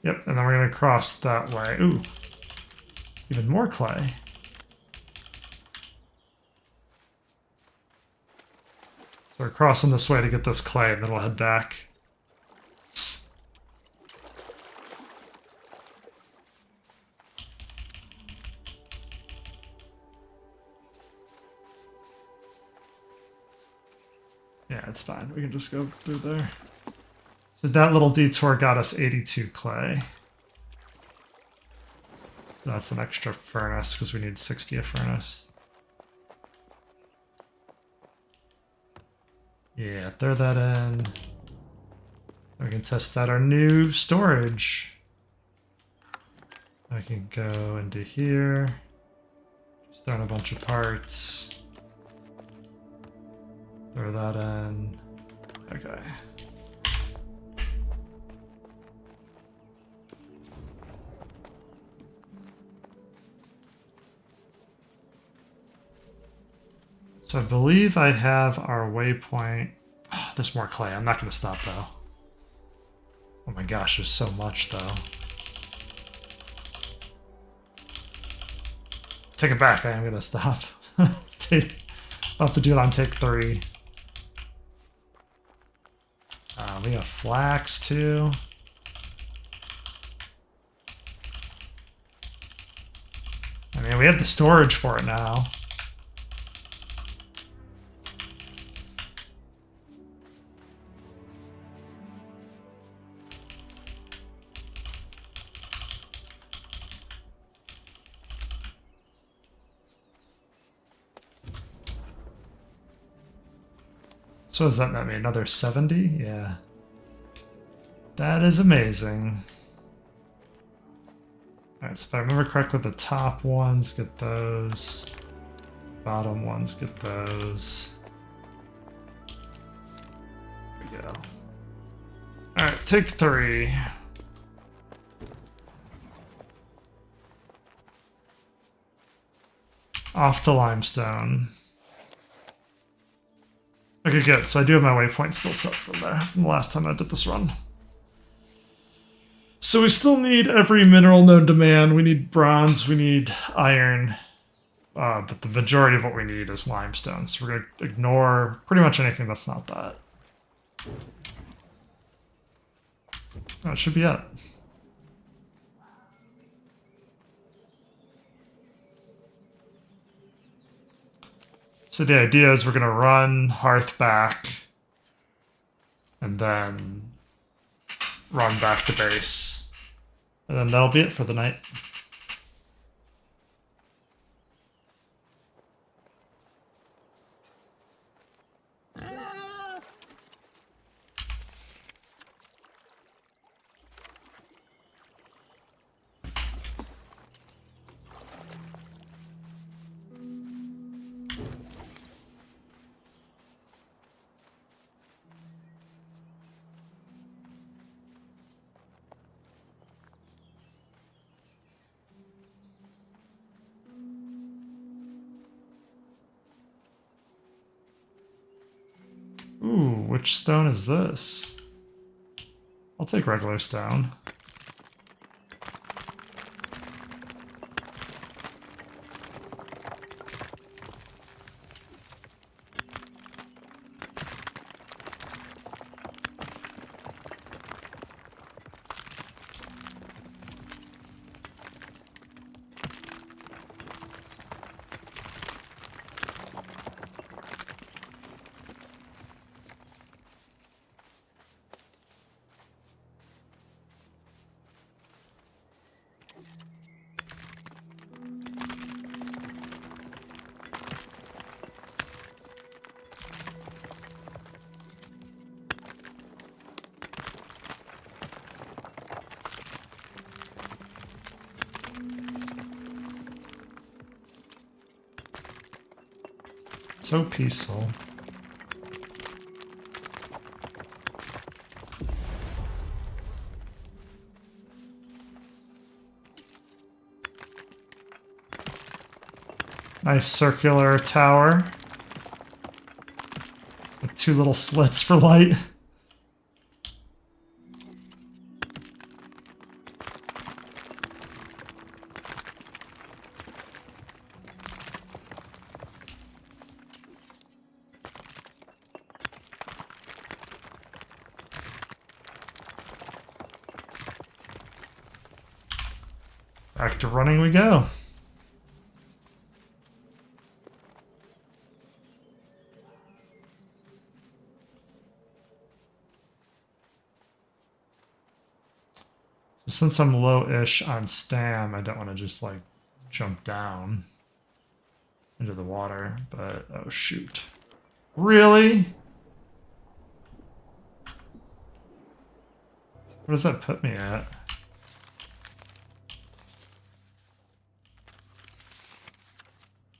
Yep, and then we're going to cross that way. Ooh, even more clay. So we're crossing this way to get this clay, and then we'll head back. Yeah, it's fine. We can just go through there. So that little detour got us 82 clay. So that's an extra furnace because we need 60 a furnace. Yeah, throw that in. We can test out our new storage. I can go into here. Just throw in a bunch of parts. Throw that in. Okay. So I believe I have our waypoint. Oh, there's more clay. I'm not going to stop though. Oh my gosh, there's so much though. Take it back. I am going to stop. I'll have to do it on take 3. We have flax too. I mean, we have the storage for it now. So does that mean another 70? Yeah. That is amazing. Alright, so if I remember correctly, the top ones get those. Bottom ones get those. There we go. Alright, take 3. Off to limestone. Okay, good. So I do have my waypoint still set from there, from the last time I did this run. So we still need every mineral known to man. We need bronze, we need iron, but the majority of what we need is limestone. So we're going to ignore pretty much anything that's not that. That should be it. So the idea is we're going to run Hearth back and then run back to base. And then that'll be it for the night. Ooh, which stone is this? I'll take regular stone. So peaceful. Nice circular tower with 2 little slits for light. Back to running we go. So since I'm low-ish on stam, I don't want to just like jump down into the water, but oh shoot. Really? What does that put me at?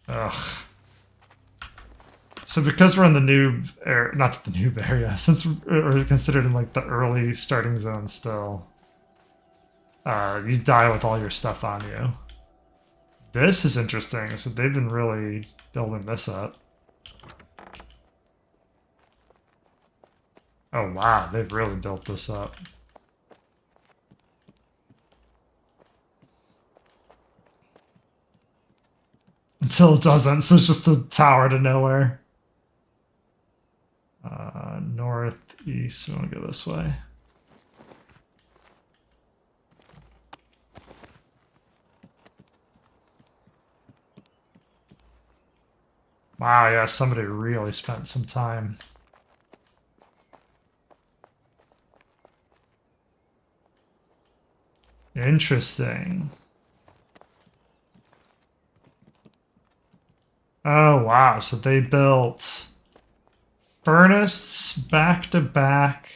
Ugh. So because we're in the noob area, not the noob area, since we're considered in like the early starting zone still, you die with all your stuff on you. This is interesting. So they've been really building this up. Oh wow, they've really built this up. Until it doesn't, so it's just a tower to nowhere. Northeast, I want to go this way. Wow, yeah, somebody really spent some time. Interesting. Oh, wow. So they built furnaces back to back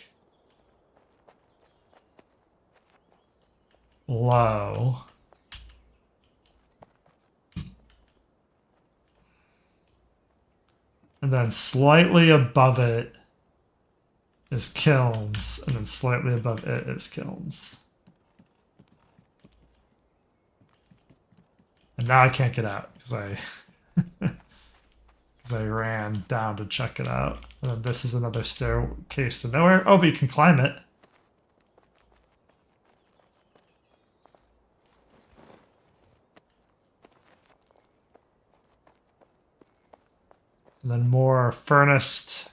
low. And then slightly above it is kilns. And then slightly above it is kilns. And now I can't get out because I ran down to check it out. And then this is another staircase to nowhere. Oh, but you can climb it. And then more furnace.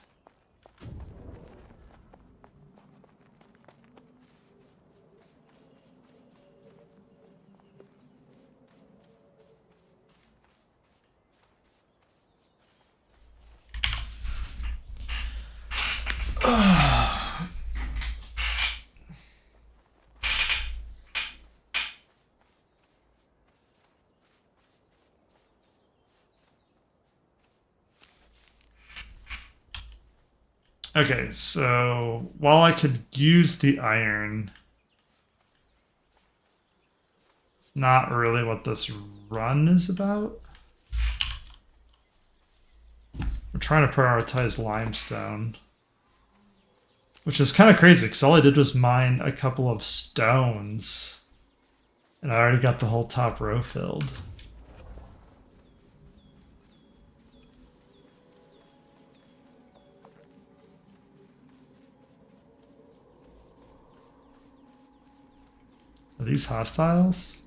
Okay, so while I could use the iron, it's not really what this run is about. We're trying to prioritize limestone, which is kind of crazy because all I did was mine a couple of stones and I already got the whole top row filled. Are these hostiles?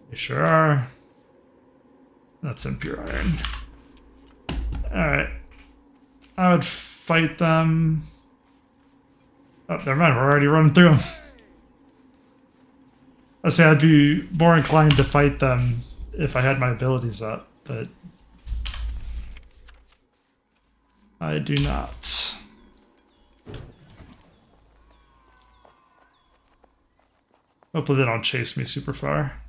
They sure are. That's impure iron. Alright. I would fight them. Oh, never mind. We're already running through them. I say I'd be more inclined to fight them if I had my abilities up, but I do not. Hopefully they don't chase me super far.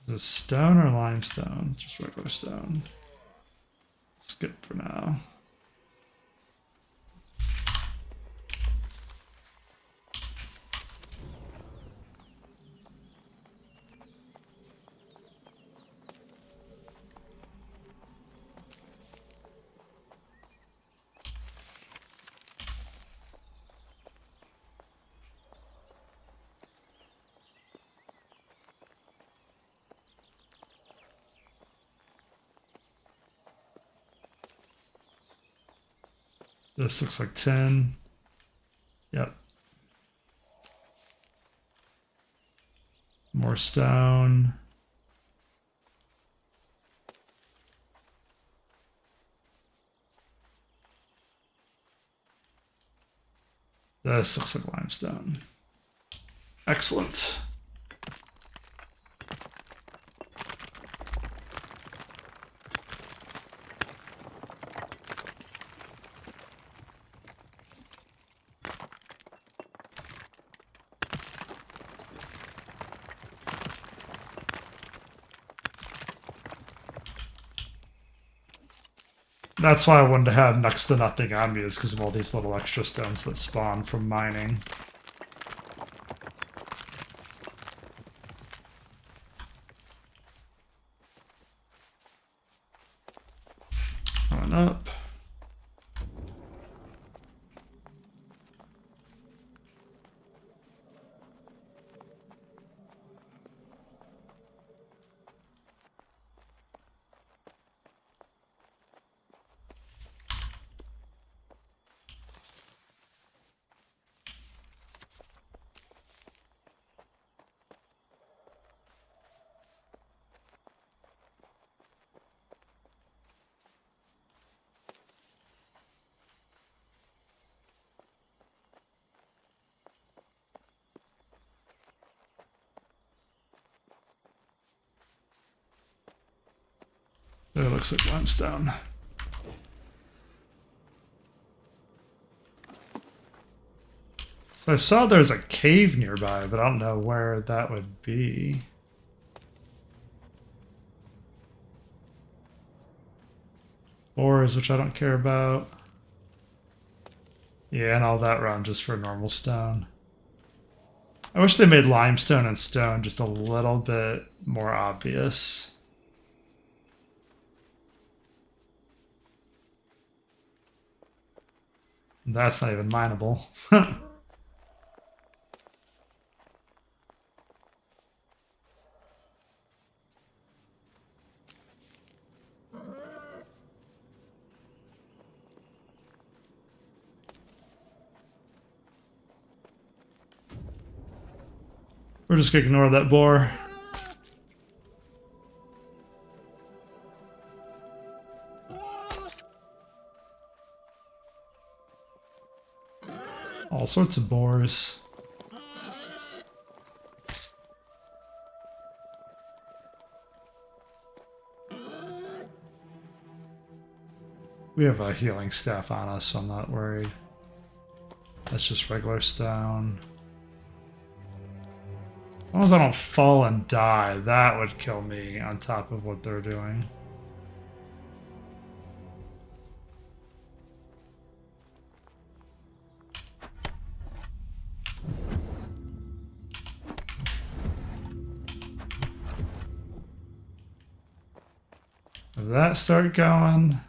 Is this stone or limestone? Just regular stone. Skip for now. This looks like tin. Yep. More stone. This looks like limestone. Excellent. That's why I wanted to have next to nothing on me, is because of all these little extra stones that spawn from mining. Going up. It looks like limestone. So I saw there's a cave nearby, but I don't know where that would be. Ores, which I don't care about. Yeah, and all that run just for normal stone. I wish they made limestone and stone just a little bit more obvious. That's not even mineable. We're just gonna ignore that boar. All sorts of boars. We have a healing staff on us, so I'm not worried. That's just regular stone. As long as I don't fall and die, that would kill me on top of what they're doing. If that start going...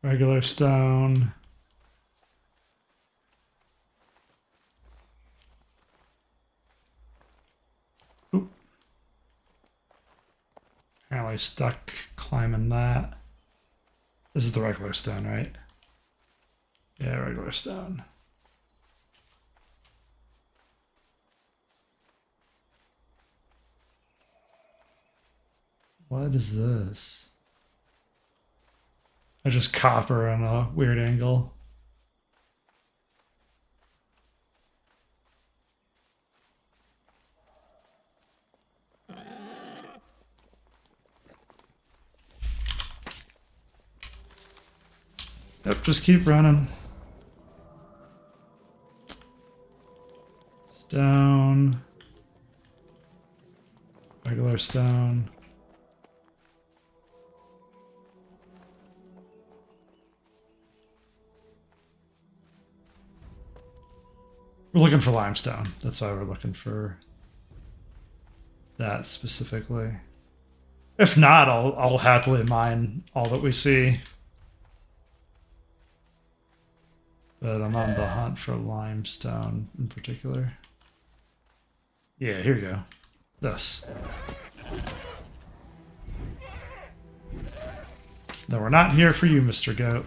Regular stone. Oop. Apparently stuck climbing that. This is the regular stone, right? Yeah, regular stone. What is this? I just copper on a weird angle. Yep, just keep running. Stone. Regular stone. We're looking for limestone. That's why we're looking for that specifically. If not, I'll happily mine all that we see. But I'm on the hunt for limestone in particular. Yeah, here we go. This. No, we're not here for you, Mr. Goat.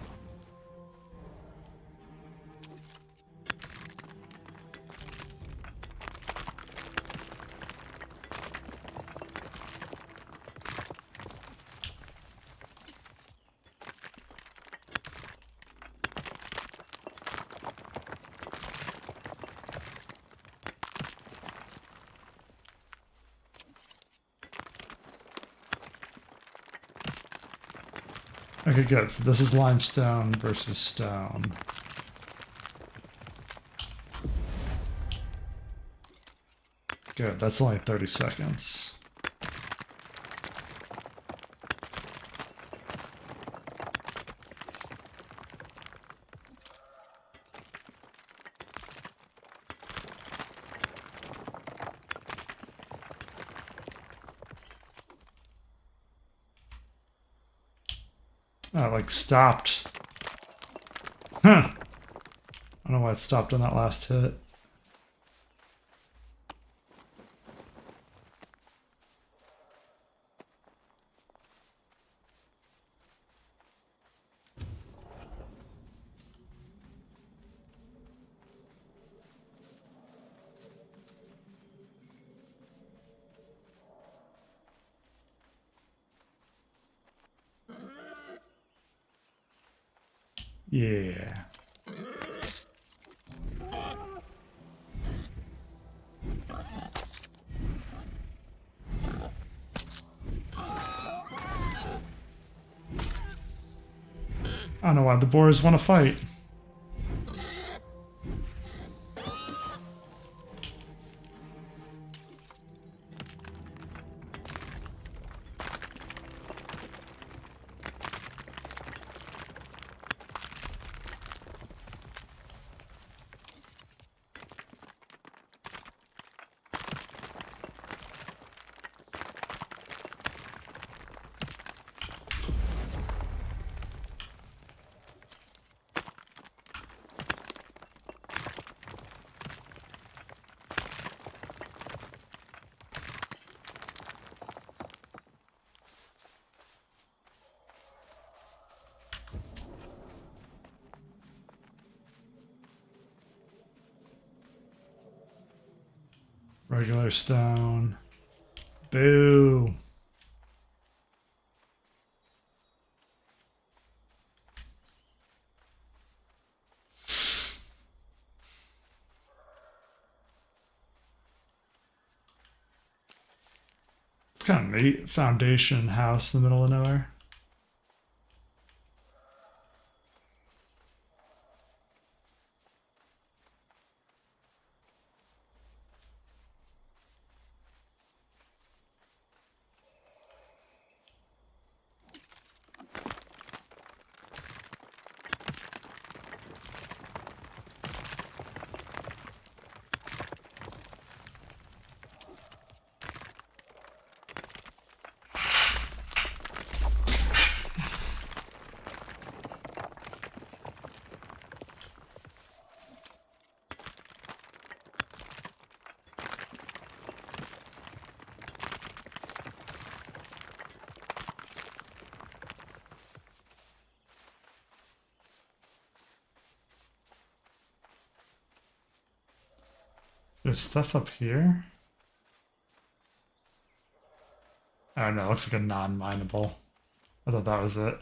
Okay, good. So this is limestone versus stone. Good, that's only 30 seconds. Oh, like stopped. Huh. I don't know why it stopped on that last hit. Yeah. I don't know why the boars want to fight. Regular stone. Boo. It's kind of neat. Foundation house in the middle of nowhere. There's stuff up here. Oh no, it looks like a non-mineable. I thought that was it.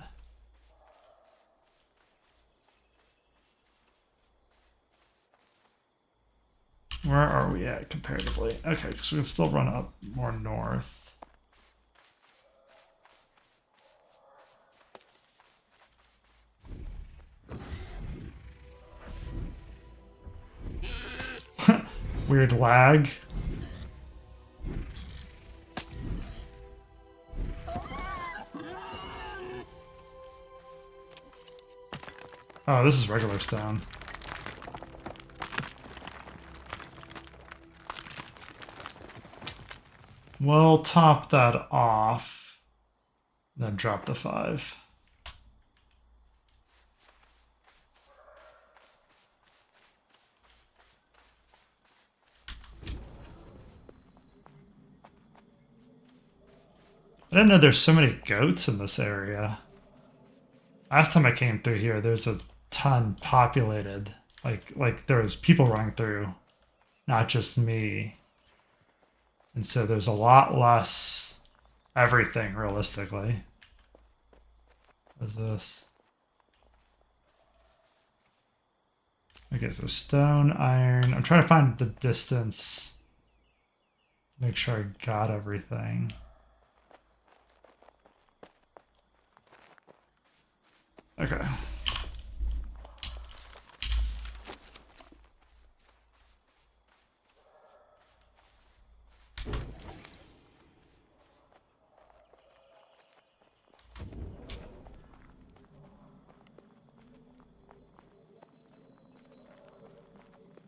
Where are we at comparatively? Okay, so we can still run up more north. Weird lag. Oh, this is regular stone. we'll top that off, then drop the 5. I didn't know there's so many goats in this area. Last time I came through here, there's a ton populated. Like there was people running through, not just me. And so there's a lot less everything, realistically. What is this? Okay, so stone, iron. I'm trying to find the distance. Make sure I got everything. Okay.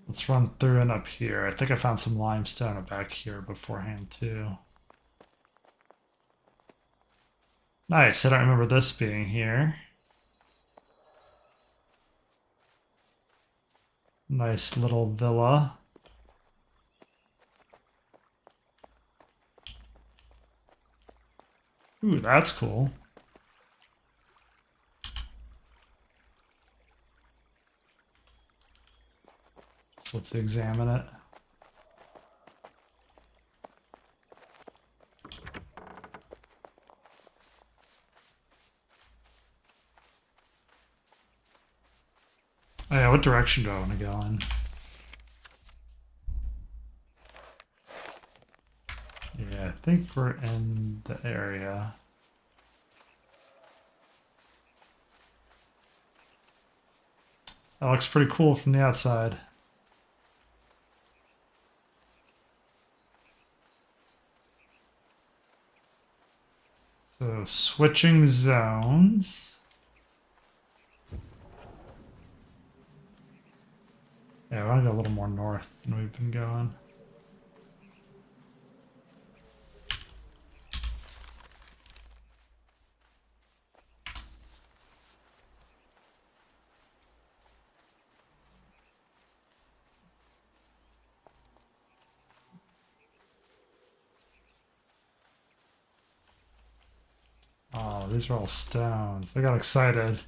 Let's run through and up here. I think I found some limestone back here beforehand too. Nice, I don't remember this being here. Nice little villa. Ooh, that's cool. So let's examine it. Oh yeah, what direction do I want to go in? Yeah, I think we're in the area. That looks pretty cool from the outside. So switching zones. Yeah, I want to go a little more north than we've been going. Oh, these are all stones. I got excited.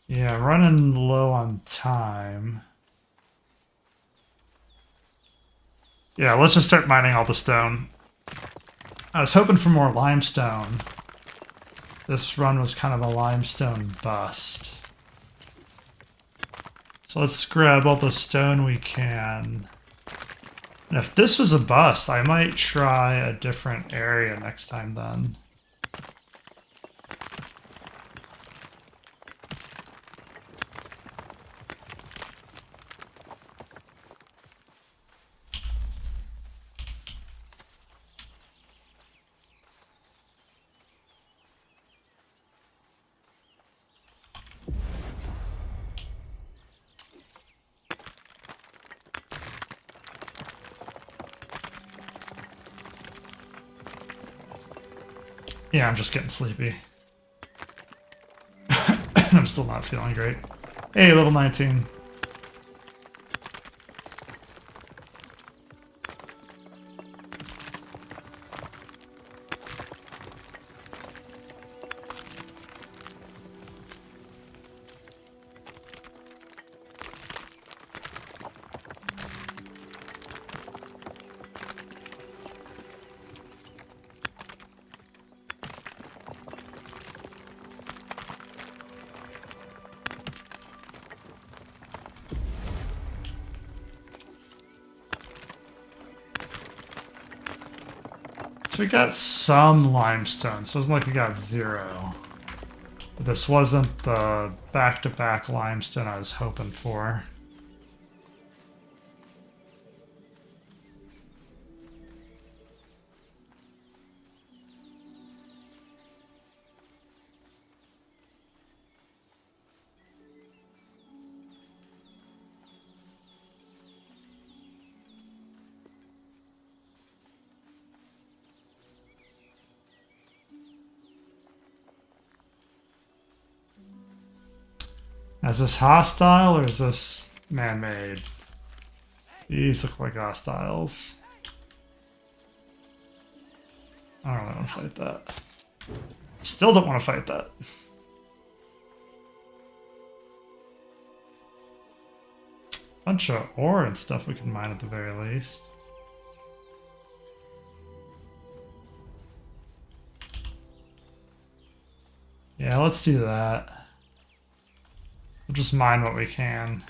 Yeah, running low on time. Yeah, let's just start mining all the stone. I was hoping for more limestone. This run was kind of a limestone bust. So let's grab all the stone we can. And if this was a bust, I might try a different area next time then. Yeah, I'm just getting sleepy. I'm still not feeling great. Hey, level 19. So we got some limestone, so it wasn't like we got 0. But this wasn't the back-to-back limestone I was hoping for. Is this hostile or is this man-made? These look like hostiles. I don't really want to fight that. Still don't want to fight that. Bunch of ore and stuff we can mine at the very least. Yeah, let's do that. We'll just mine what we can.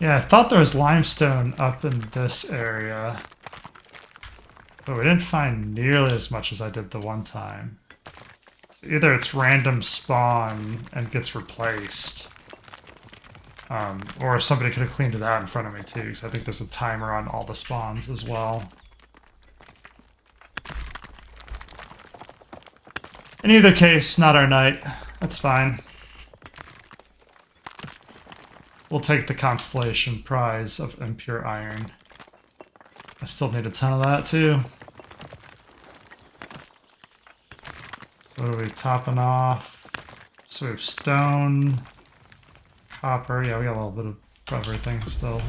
Yeah, I thought there was limestone up in this area, but we didn't find nearly as much as I did the one time. So either it's random spawn and gets replaced, or somebody could have cleaned it out in front of me too, because I think there's a timer on all the spawns as well. In either case, not our night. That's fine. We'll take the constellation prize of impure iron. I still need a ton of that too. So what are we topping off? So we have stone, copper. Yeah, we got a little bit of everything still.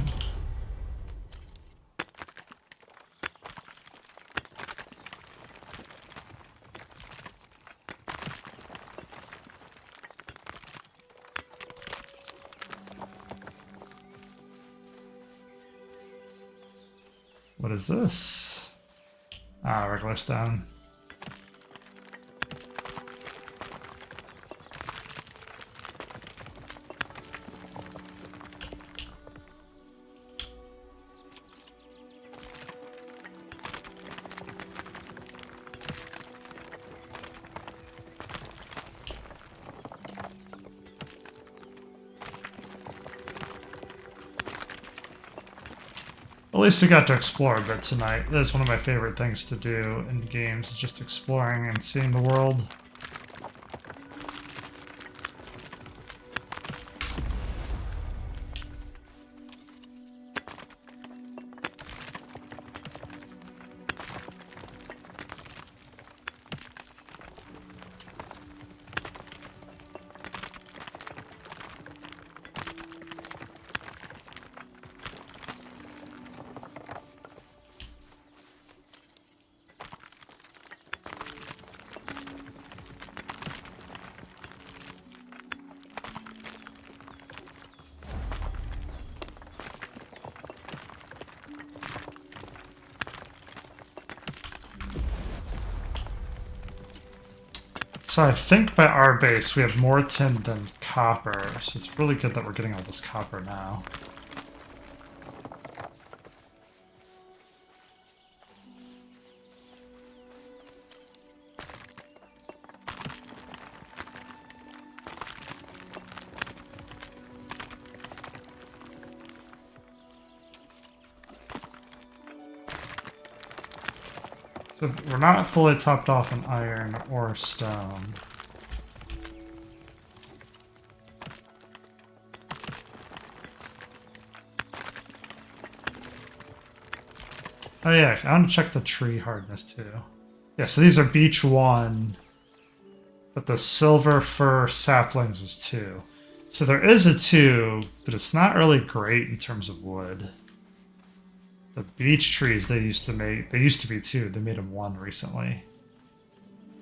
What is this? Ah, regular stone. At least we got to explore a bit tonight. That's one of my favorite things to do in games, is just exploring and seeing the world. So I think by our base we have more tin than copper, so it's really good that we're getting all this copper now. So we're not fully topped off on iron or stone. Oh yeah, I want to check the tree hardness too. Yeah, so these are beech 1, but the silver fir saplings is 2. So there is a 2, but it's not really great in terms of wood. The beech trees they used to be 2. They made them 1 recently,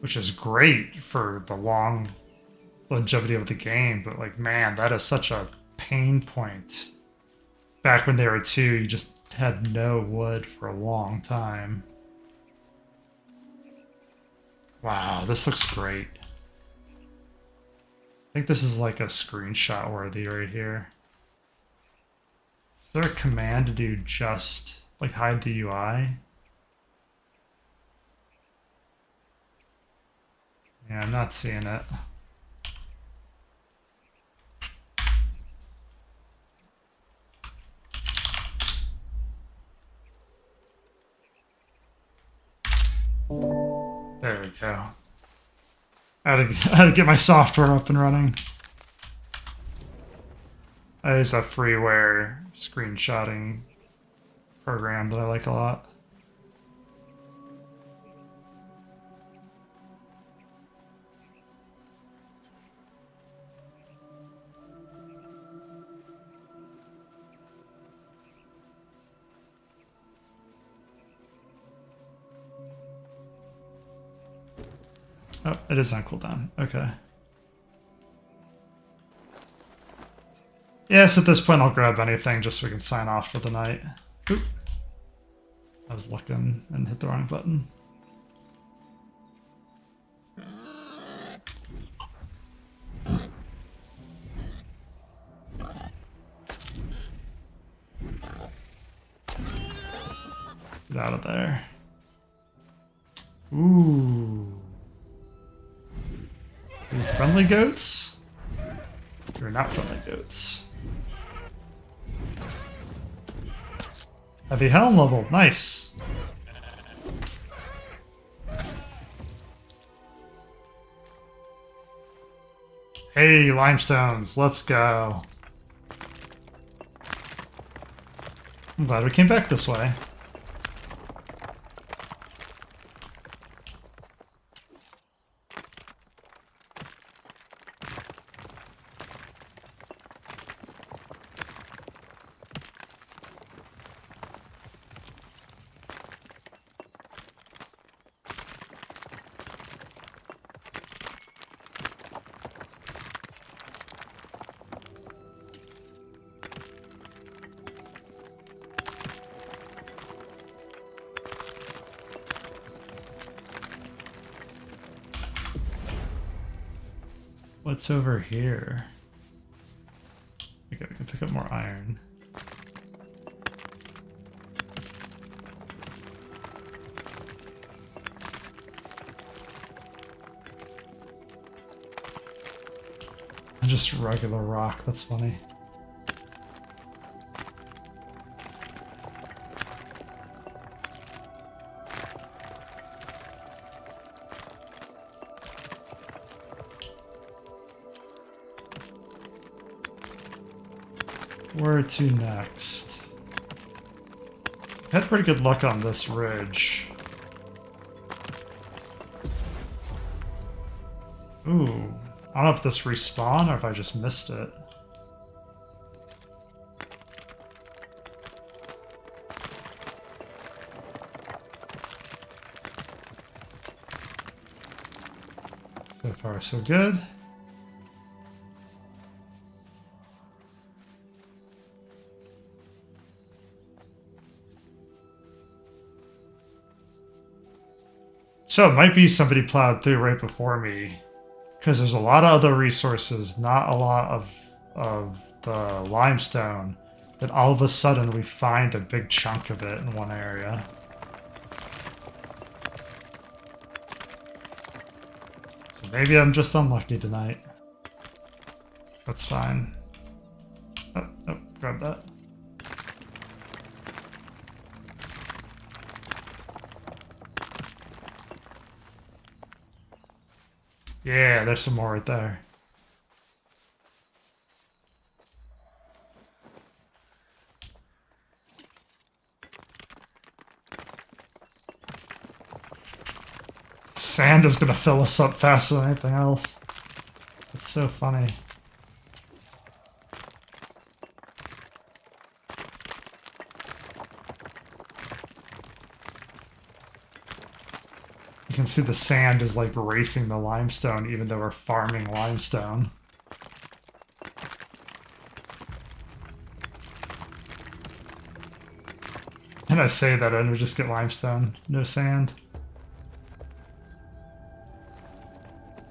which is great for the long longevity of the game. But like, man, that is such a pain point. Back when they were 2, you just had no wood for a long time. Wow, this looks great. I think this is like a screenshot worthy right here. Is there a command to do just like hide the UI? Yeah, I'm not seeing it. There we go. I had to get my software up and running. I use a freeware screenshotting program that I like a lot. Oh, it is on cooldown. Okay. Yes, at this point I'll grab anything just so we can sign off for the night. Oop. I was looking and hit the wrong button. Get out of there. Ooh. Are you friendly goats? You're not friendly goats. Heavy helm level, nice. Hey, limestones, let's go. I'm glad we came back this way. What's over here? Okay, we can pick up more iron. Just regular rock, that's funny. Where to next? Had pretty good luck on this ridge. Ooh. I don't know if this respawned or if I just missed it. So far, so good. So it might be somebody plowed through right before me, because there's a lot of other resources, not a lot of the limestone, that all of a sudden we find a big chunk of it in one area. So maybe I'm just unlucky tonight. That's fine. Oh, grab that. Yeah, there's some more right there. Sand is gonna fill us up faster than anything else. It's so funny. You can see the sand is like racing the limestone even though we're farming limestone. And I say that and we just get limestone, no sand.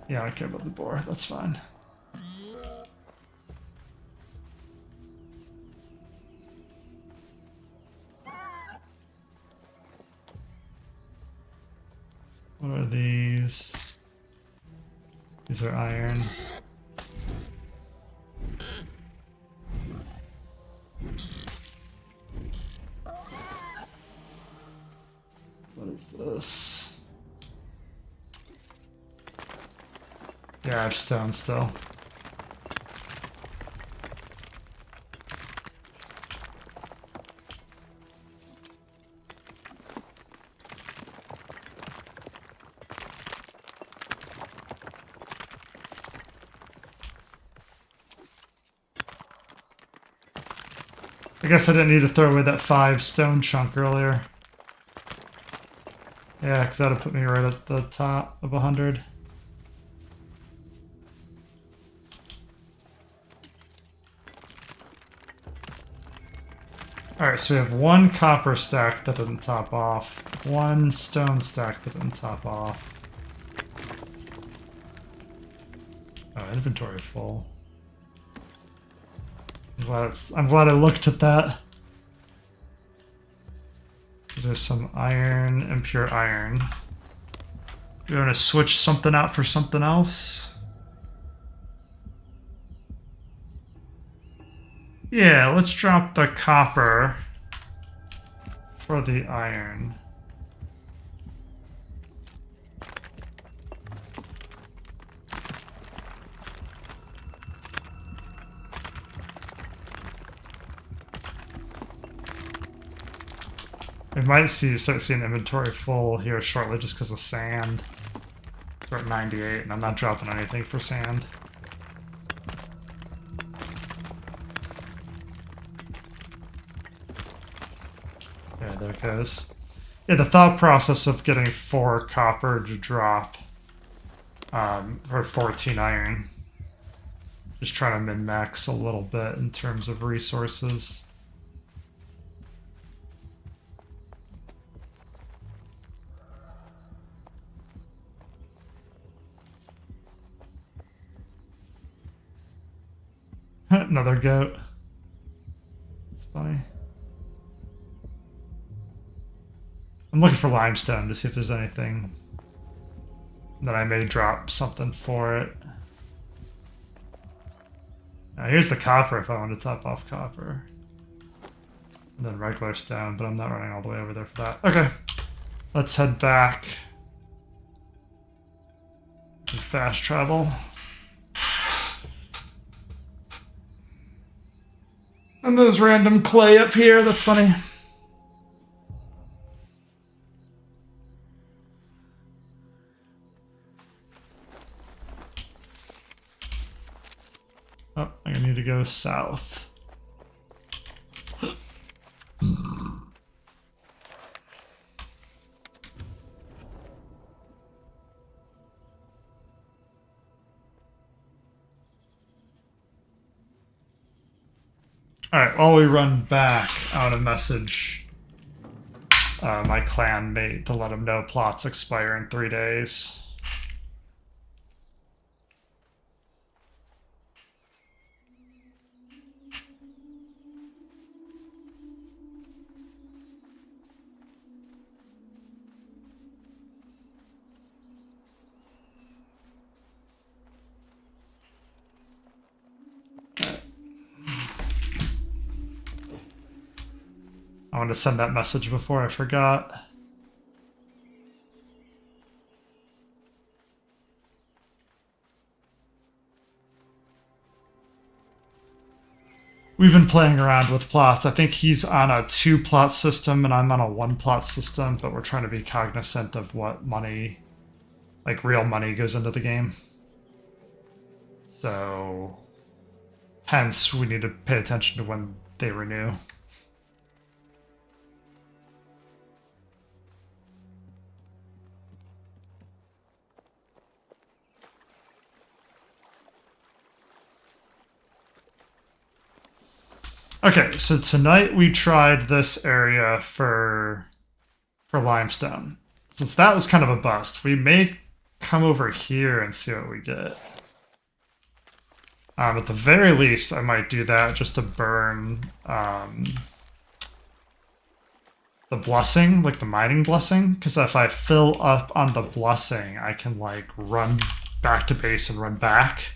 Yeah, I don't care about the boar, that's fine. What are these? These are iron. What is this? Yeah, I have stone still. I guess I didn't need to throw away that 5 stone chunk earlier. Yeah, because that would put me right at the top of 100. Alright, so we have 1 copper stack that didn't top off, 1 stone stack that didn't top off. Oh, inventory full. I'm glad I looked at that. There's some iron and pure iron. Do you want to switch something out for something else? Yeah, let's drop the copper for the iron. We might start seeing inventory full here shortly just because of sand. We're at 98 and I'm not dropping anything for sand. Yeah, there it goes. Yeah, the thought process of getting 4 copper to drop or 14 iron. Just trying to min-max a little bit in terms of resources. Another goat. It's funny. I'm looking for limestone to see if there's anything that I may drop something for it. Now here's the copper if I want to top off copper. And then regular stone, but I'm not running all the way over there for that. Okay. Let's head back. And fast travel. And there's random clay up here, that's funny. Oh, I need to go south. Alright, while we run back, I want to message my clan mate to let him know plots expire in 3 days. I want to send that message before I forgot. We've been playing around with plots. I think he's on a 2-plot system and I'm on a 1-plot system, but we're trying to be cognizant of what money, like real money, goes into the game. So, hence, we need to pay attention to when they renew. Okay, so tonight we tried this area for limestone. Since that was kind of a bust, we may come over here and see what we get. At the very least, I might do that just to burn the blessing, like the mining blessing, because if I fill up on the blessing, I can like run back to base and run back.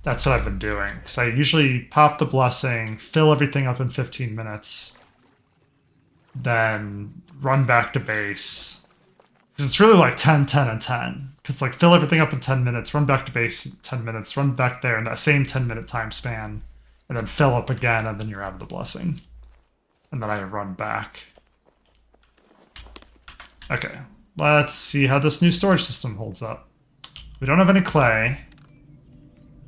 That's what I've been doing. Because I usually pop the blessing, fill everything up in 15 minutes, then run back to base. Because it's really like 10, 10, and 10. Because like fill everything up in 10 minutes, run back to base in 10 minutes, run back there in that same 10-minute time span, and then fill up again, and then you're out of the blessing. And then I run back. Okay, let's see how this new storage system holds up. We don't have any clay.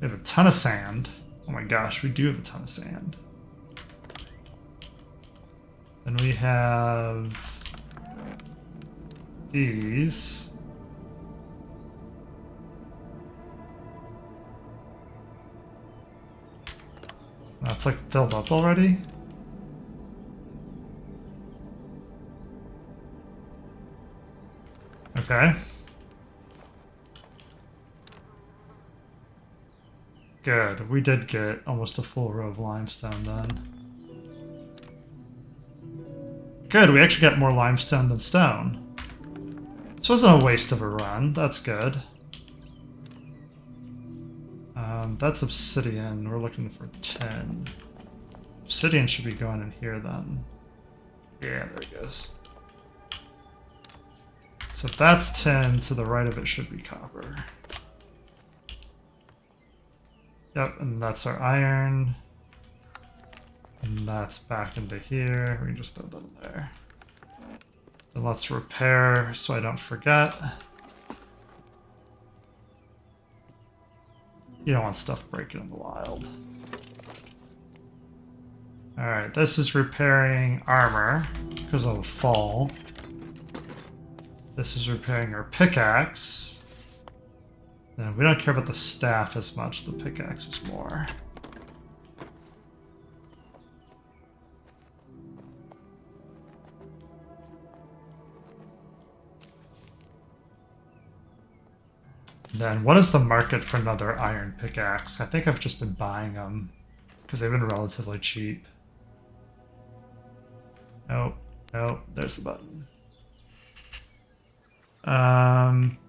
We have a ton of sand. Oh my gosh, we do have a ton of sand. Then we have these. That's like filled up already. Okay. Good. We did get almost a full row of limestone then. Good, we actually got more limestone than stone. So it wasn't a waste of a run. That's good. That's obsidian. We're looking for 10. Obsidian should be going in here then. Yeah, there it goes. So if that's 10, to the right of it should be copper. Yep, and that's our iron. And that's back into here. We can just throw that in there. Then let's repair so I don't forget. You don't want stuff breaking in the wild. Alright, this is repairing armor because of the fall. This is repairing our pickaxe. And we don't care about the staff as much, the pickaxe is more. Then what is the market for another iron pickaxe? I think I've just been buying them because they've been relatively cheap. Nope, nope, there's the button.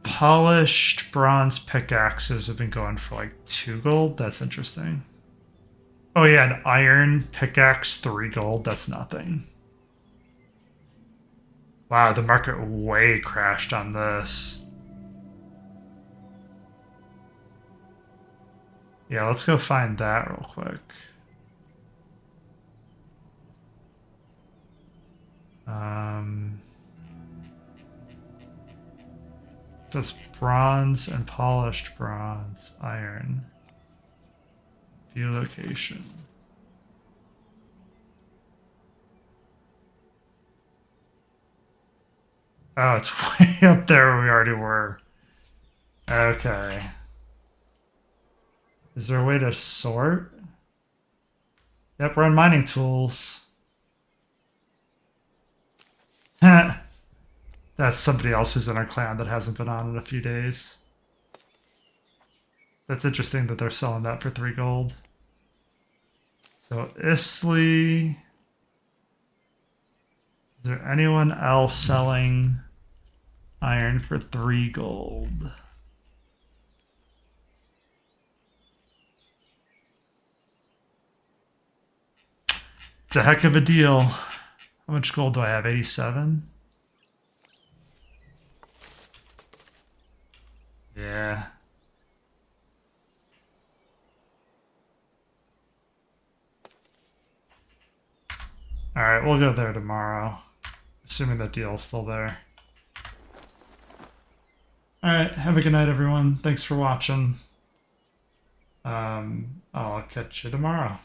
Polished bronze pickaxes have been going for like 2 gold. That's interesting. Oh yeah, an iron pickaxe, 3 gold. That's nothing. Wow, the market way crashed on this. Yeah, let's go find that real quick. That's bronze and polished bronze, iron. View location. Oh, it's way up there where we already were. Okay. Is there a way to sort? Yep, we're on mining tools. That's somebody else who's in our clan that hasn't been on in a few days. That's interesting that they're selling that for 3 gold. So Ifsley. Is there anyone else selling iron for 3 gold? It's a heck of a deal. How much gold do I have? 87? Yeah. Alright, we'll go there tomorrow. Assuming that deal is still there. Alright, have a good night, everyone. Thanks for watching. I'll catch you tomorrow.